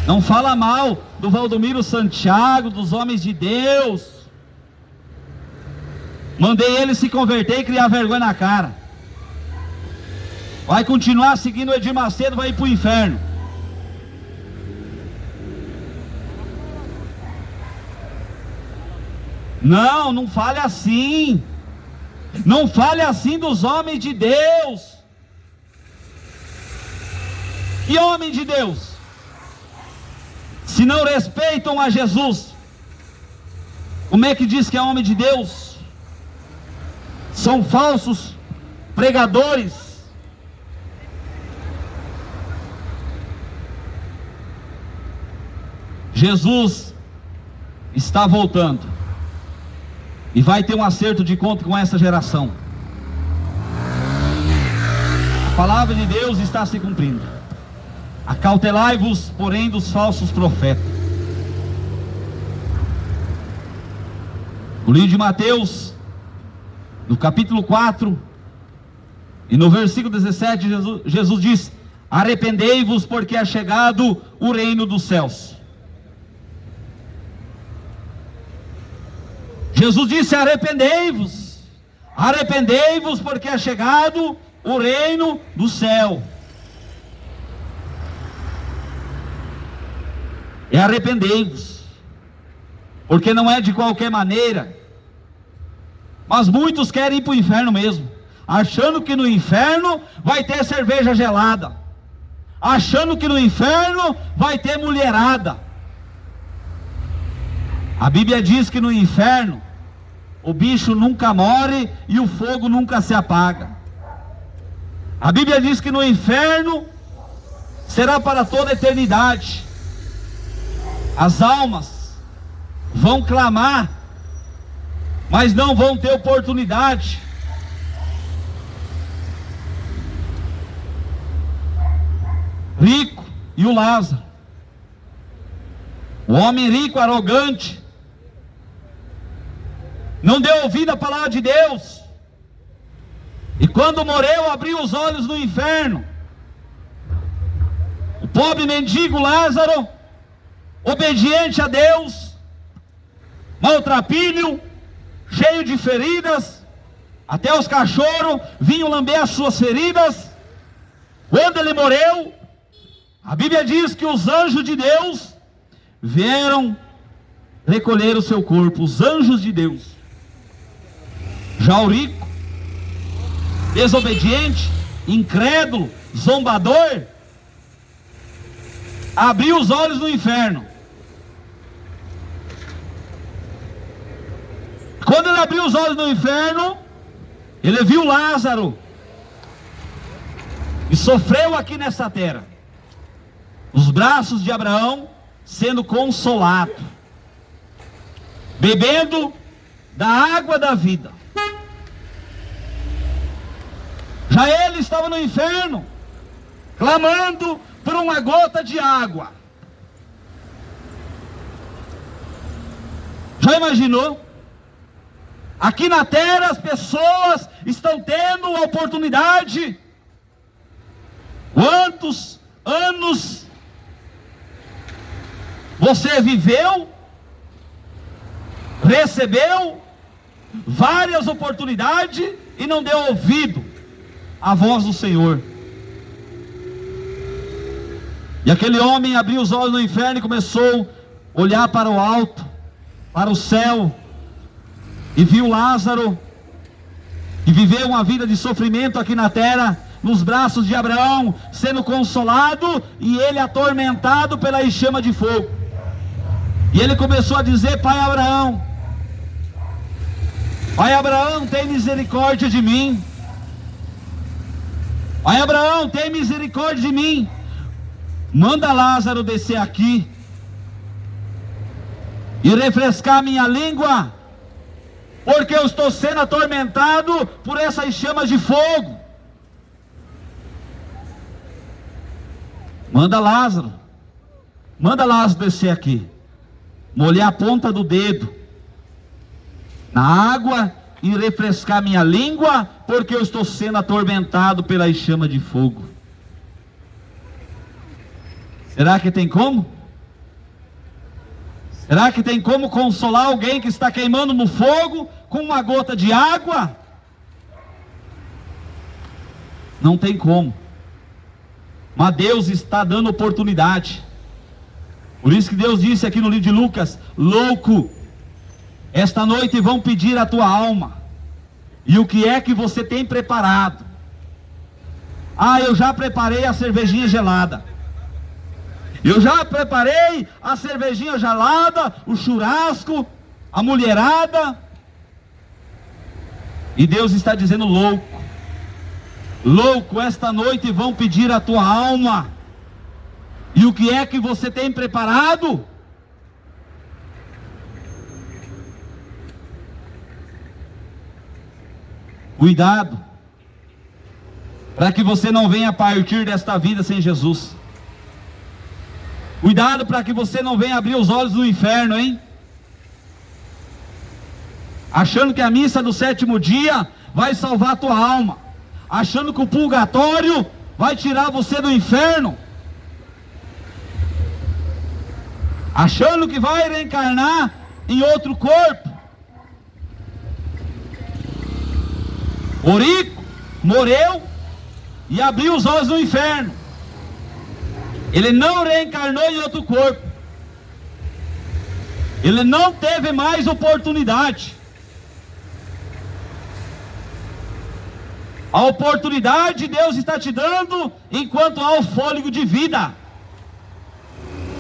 não fala mal do Valdomiro Santiago, dos homens de Deus. Mandei ele se converter e criar vergonha na cara. Vai continuar seguindo o Edir Macedo, vai ir para o inferno. Não fale assim. Não fale assim dos homens de Deus. Que homem de Deus? Se não respeitam a Jesus, como é que diz que é homem de Deus? São falsos pregadores. Jesus está voltando e vai ter um acerto de conta com essa geração. A palavra de Deus está se cumprindo. Acautelai-vos, porém, dos falsos profetas. No livro de Mateus, no capítulo 4 e no versículo 17, Jesus diz: arrependei-vos, porque é chegado o reino dos céus. Jesus disse: arrependei-vos, arrependei-vos, porque é chegado o reino do céu. É arrependei-vos, porque não é de qualquer maneira. Mas muitos querem ir para o inferno mesmo, achando que no inferno vai ter cerveja gelada, achando que no inferno vai ter mulherada. A Bíblia diz que no inferno o bicho nunca morre e o fogo nunca se apaga. A Bíblia diz que no inferno será para toda a eternidade. As almas vão clamar, mas não vão ter oportunidade. Rico e o Lázaro. O homem rico, arrogante, não deu ouvido à palavra de Deus, e quando morreu abriu os olhos no inferno. O pobre mendigo Lázaro, obediente a Deus, maltrapilho, cheio de feridas, até os cachorros vinham lamber as suas feridas. Quando ele morreu, a Bíblia diz que os anjos de Deus vieram recolher o seu corpo, os anjos de Deus. Já o rico, desobediente, incrédulo, zombador, abriu os olhos no inferno. Quando ele abriu os olhos no inferno, ele viu Lázaro, e sofreu aqui nessa terra, os braços de Abraão sendo consolado, bebendo da água da vida. Já ele estava no inferno, clamando por uma gota de água. Já imaginou? Aqui na terra as pessoas estão tendo a oportunidade. Quantos anos você viveu, recebeu várias oportunidades e não deu ouvido à voz do Senhor? E aquele homem abriu os olhos no inferno e começou a olhar para o alto, para o céu, e viu Lázaro, que viveu uma vida de sofrimento aqui na terra, nos braços de Abraão, sendo consolado, e ele atormentado pela chama de fogo. E ele começou a dizer: Pai Abraão, tem misericórdia de mim. Pai Abraão, tem misericórdia de mim. Manda Lázaro descer aqui e refrescar minha língua, porque eu estou sendo atormentado por essas chamas de fogo. Manda Lázaro descer aqui, molhar a ponta do dedo na água e refrescar minha língua, porque eu estou sendo atormentado pelas chamas de fogo. Será que tem como? Será que tem como consolar alguém que está queimando no fogo com uma gota de água? Não tem como. Mas Deus está dando oportunidade. Por isso que Deus disse aqui no livro de Lucas: louco, esta noite vão pedir a tua alma. E o que é que você tem preparado? Ah, eu já preparei a cervejinha gelada. Eu já preparei a cervejinha gelada, o churrasco, a mulherada. E Deus está dizendo: louco, louco, esta noite vão pedir a tua alma. E o que é que você tem preparado? Cuidado, para que você não venha partir desta vida sem Jesus. Cuidado para que você não venha abrir os olhos do inferno, hein? Achando que a missa do 7º dia vai salvar a tua alma, achando que o purgatório vai tirar você do inferno, achando que vai reencarnar em outro corpo. O rico morreu e abriu os olhos do inferno. Ele não reencarnou em outro corpo. Ele não teve mais oportunidade. A oportunidade Deus está te dando enquanto há o fôlego de vida.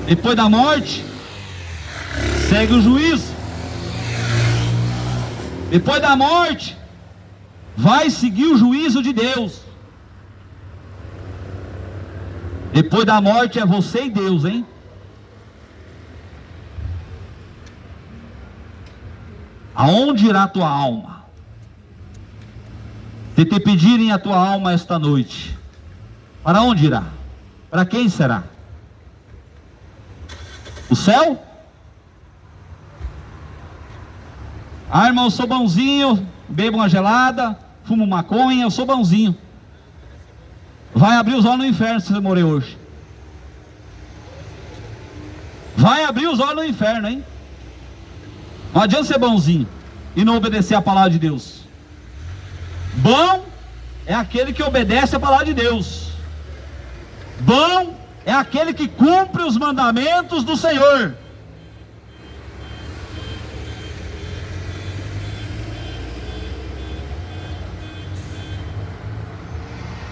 Depois da morte, segue o juízo. Depois da morte, vai seguir o juízo de Deus. Depois da morte é você e Deus, hein? Aonde irá a tua alma? Se te pedirem a tua alma esta noite, para onde irá? Para quem será? O céu? Ah, irmão, eu sou bonzinho, bebo uma gelada, fumo maconha, eu sou bonzinho. Vai abrir os olhos no inferno se você morrer hoje. Vai abrir os olhos no inferno, hein? Não adianta ser bonzinho e não obedecer a palavra de Deus. Bom é aquele que obedece a palavra de Deus. Bom é aquele que cumpre os mandamentos do Senhor.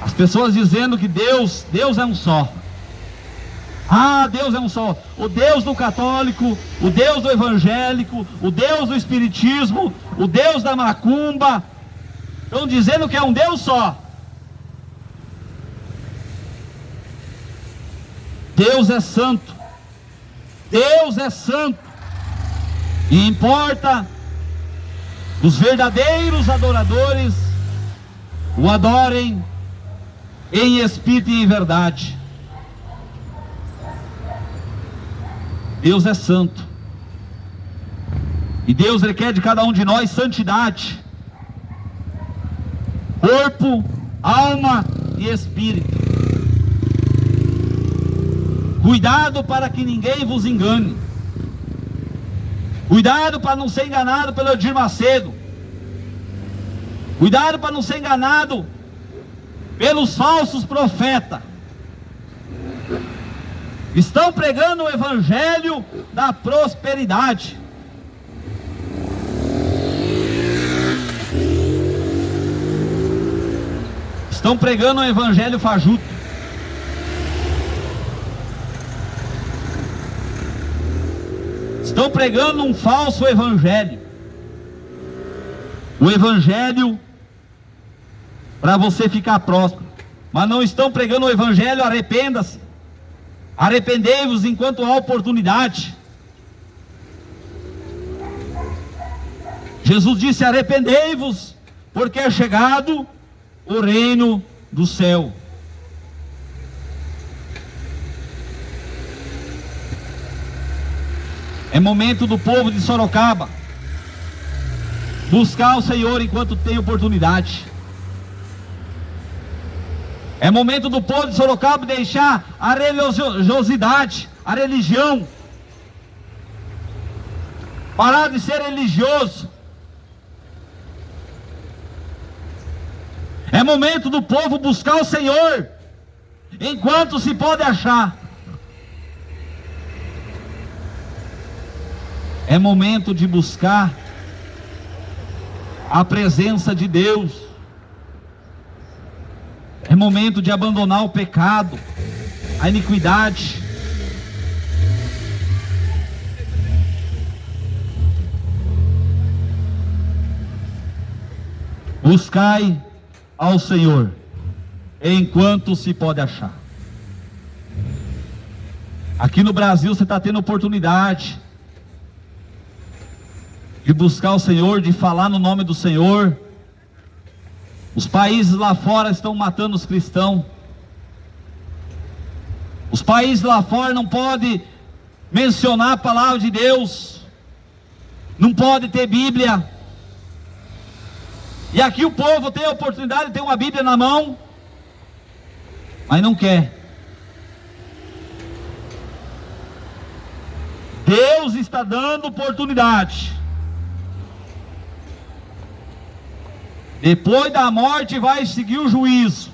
As pessoas dizendo que Deus é um só. Ah, Deus é um só. O Deus do católico, o Deus do evangélico, o Deus do espiritismo, o Deus da macumba, estão dizendo que é um Deus só. Deus é santo. Deus é santo. E importa os verdadeiros adoradores o adorem em espírito e em verdade. Deus é santo. E Deus requer de cada um de nós santidade. Corpo, alma e espírito. Cuidado para que ninguém vos engane. Cuidado para não ser enganado pelo Edir Macedo. Cuidado para não ser enganado pelos falsos profetas. Estão pregando o evangelho da prosperidade. Estão pregando o evangelho fajuto. Estão pregando um falso evangelho. O evangelho para você ficar próspero. Mas não estão pregando o evangelho, arrependa-se. Arrependei-vos enquanto há oportunidade. Jesus disse: arrependei-vos, porque é chegado o reino do céu. É momento do povo de Sorocaba buscar o Senhor enquanto tem oportunidade. É momento do povo de Sorocaba deixar a religiosidade, a religião, parar de ser religioso. É momento do povo buscar o Senhor enquanto se pode achar. É momento de buscar a presença de Deus. É momento de abandonar o pecado, a iniquidade. Buscai ao Senhor enquanto se pode achar. Aqui no Brasil você está tendo oportunidade de buscar o Senhor, de falar no nome do Senhor. Os países lá fora estão matando os cristãos. Os países lá fora não podem mencionar a palavra de Deus, não pode ter Bíblia. E aqui o povo tem a oportunidade de ter uma Bíblia na mão, mas não quer. Deus está dando oportunidade. Depois da morte vai seguir o juízo.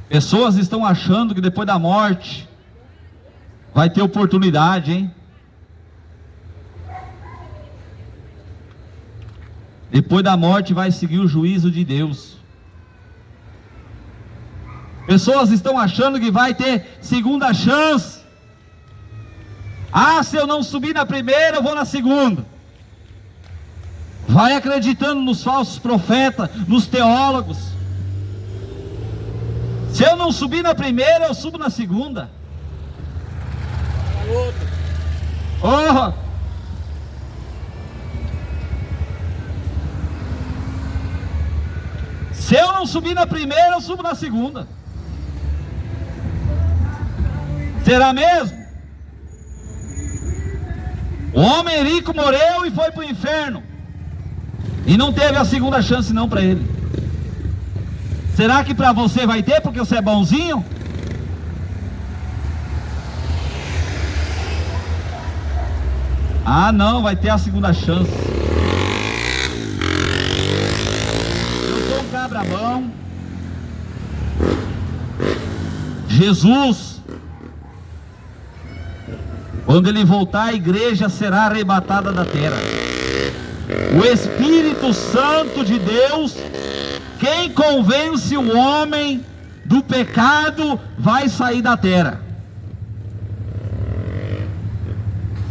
Pessoas estão achando que depois da morte vai ter oportunidade, hein? Depois da morte vai seguir o juízo de Deus. Pessoas estão achando que vai ter segunda chance. Ah, se eu não subir na primeira, eu vou na segunda. Vai acreditando nos falsos profetas, nos teólogos. Se eu não subir na primeira, eu subo na segunda. Oh! Se eu não subir na primeira, eu subo na segunda. Será mesmo? O homem rico morreu e foi para o inferno, e não teve a segunda chance não para ele. Será que para você vai ter, porque você é bonzinho? Ah não, vai ter a segunda chance. Eu sou um cabra bom. Jesus, quando ele voltar, a igreja será arrebatada da terra. O Espírito Santo de Deus, quem convence o homem do pecado, vai sair da terra.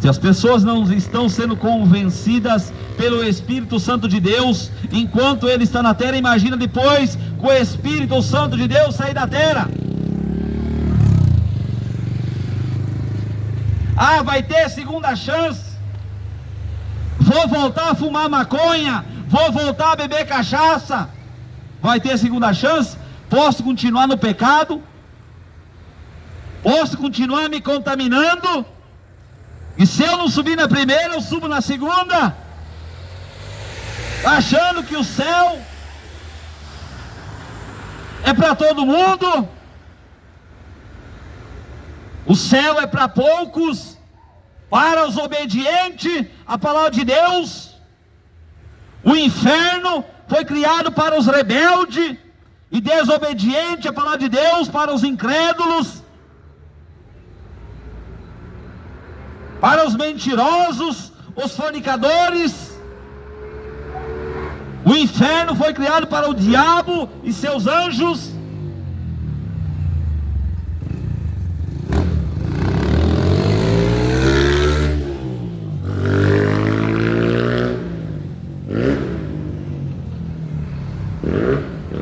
Se as pessoas não estão sendo convencidas pelo Espírito Santo de Deus enquanto ele está na terra, imagina depois com o Espírito Santo de Deus sair da terra. Ah, vai ter segunda chance. Vou voltar a fumar maconha, vou voltar a beber cachaça. Vai ter segunda chance? Posso continuar no pecado? Posso continuar me contaminando? E se eu não subir na primeira, eu subo na segunda? Achando que o céu é para todo mundo? O céu é para poucos para os obedientes à palavra de Deus. O inferno foi criado para os rebeldes e desobedientes à palavra de Deus, para os incrédulos, para os mentirosos, os fornicadores. O inferno foi criado para o diabo e seus anjos.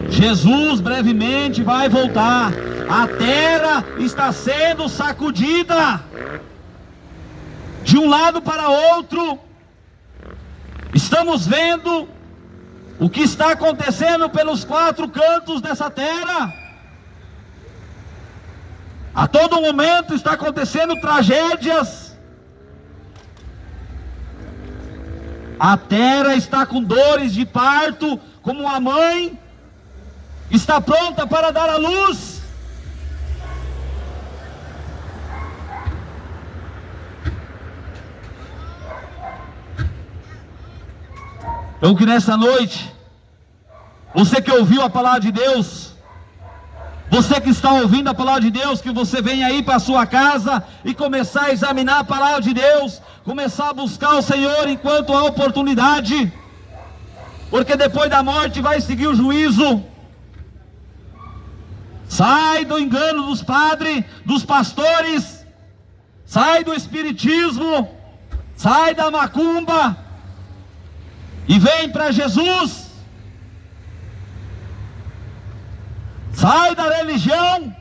Jesus brevemente vai voltar. A terra está sendo sacudida de um lado para outro. Estamos vendo o que está acontecendo pelos 4 cantos dessa terra. A todo momento está acontecendo tragédias. A terra está com dores de parto, como a mãe está pronta para dar à luz. Então que nessa noite, você que ouviu a palavra de Deus, você que está ouvindo a palavra de Deus, que você venha aí para a sua casa e começar a examinar a palavra de Deus, começar a buscar o Senhor enquanto há oportunidade, porque depois da morte vai seguir o juízo. Sai do engano dos padres, dos pastores, sai do espiritismo, sai da macumba e vem para Jesus. Sai da religião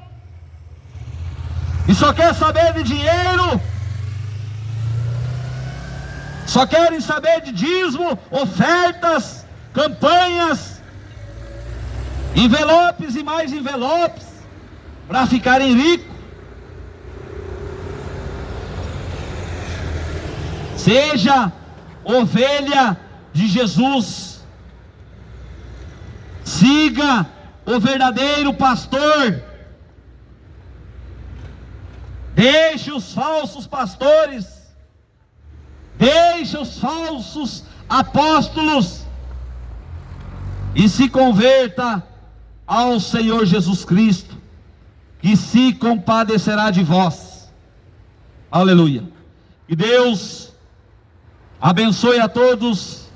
e só quer saber de dinheiro, só querem saber de dízimo, ofertas, campanhas, envelopes e mais envelopes para ficarem ricos. Seja ovelha de Jesus, siga o verdadeiro pastor, deixe os falsos pastores, deixe os falsos apóstolos e se converta ao Senhor Jesus Cristo, que se compadecerá de vós. Aleluia. Que Deus abençoe a todos,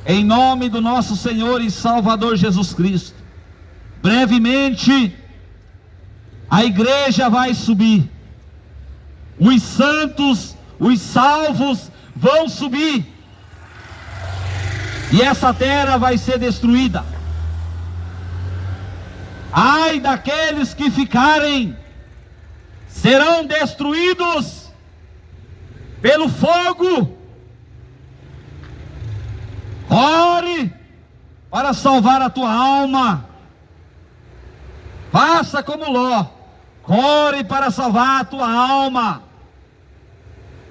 em nome do nosso Senhor e Salvador Jesus Cristo. Brevemente, a igreja vai subir, os santos, os salvos vão subir, e essa terra vai ser destruída. Ai daqueles que ficarem, serão destruídos pelo fogo. Ore para salvar a tua alma. Faça como Ló, ore para salvar a tua alma.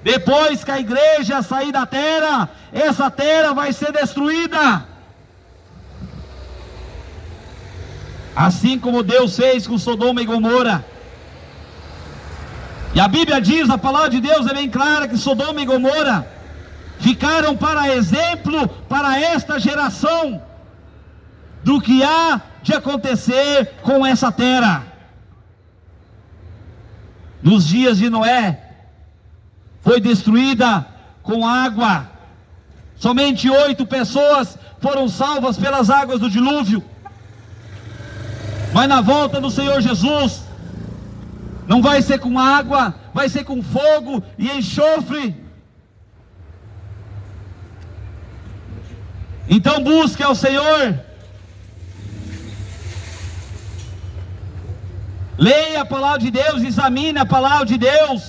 Depois que a igreja sair da terra, essa terra vai ser destruída. Assim como Deus fez com Sodoma e Gomorra. E a Bíblia diz, a palavra de Deus é bem clara, que Sodoma e Gomorra ficaram para exemplo para esta geração do que há de acontecer com essa terra. Nos dias de Noé, foi destruída com água. Somente 8 pessoas foram salvas pelas águas do dilúvio. Mas na volta do Senhor Jesus, não vai ser com água, vai ser com fogo e enxofre. Então busque ao Senhor. Leia a palavra de Deus, examine a palavra de Deus.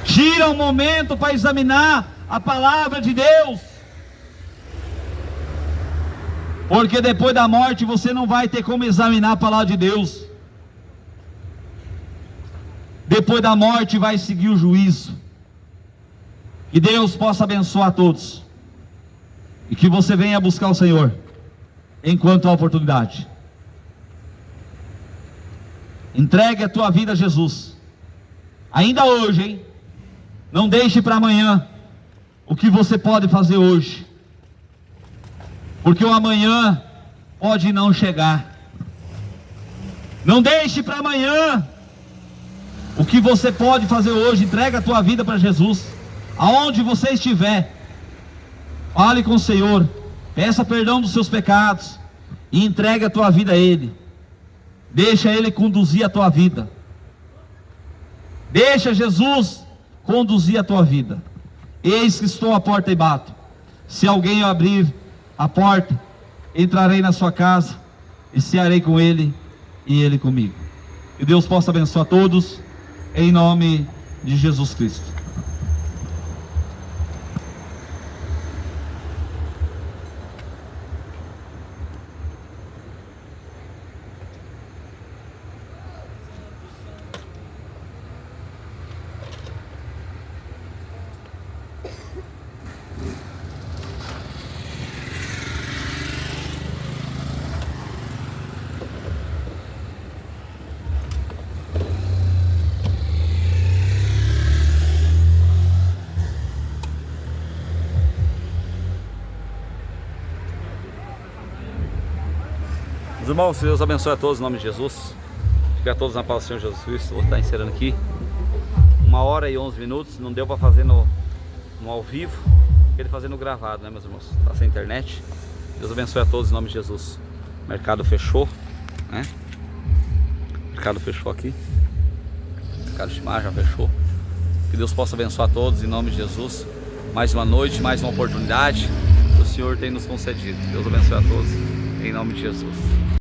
Tira um momento para examinar a palavra de Deus. Porque depois da morte você não vai ter como examinar a palavra de Deus. Depois da morte vai seguir o juízo. Que Deus possa abençoar a todos. E que você venha buscar o Senhor enquanto há oportunidade. Entregue a tua vida a Jesus. Ainda hoje, hein? Não deixe para amanhã o que você pode fazer hoje, porque o amanhã pode não chegar. Não deixe para amanhã o que você pode fazer hoje. Entrega a tua vida para Jesus. Aonde você estiver, fale com o Senhor, peça perdão dos seus pecados e entregue a tua vida a Ele. Deixa Ele conduzir a tua vida. Deixa Jesus conduzir a tua vida. Eis que estou à porta e bato. Se alguém abrir a porta, entrarei na sua casa e cearei com ele e ele comigo. Que Deus possa abençoar todos, em nome de Jesus Cristo. Os irmãos, Deus abençoe a todos em nome de Jesus. Fique a todos na paz do Senhor Jesus Cristo. Vou estar encerrando aqui 1h11. Não deu para fazer no ao vivo, ele fazendo gravado, né, meus irmãos? Está sem internet. Deus abençoe a todos em nome de Jesus. O mercado fechou, né? O mercado fechou aqui. O mercado de Timar já fechou. Que Deus possa abençoar a todos em nome de Jesus. Mais uma noite, mais uma oportunidade que o Senhor tem nos concedido. Deus abençoe a todos em nome de Jesus.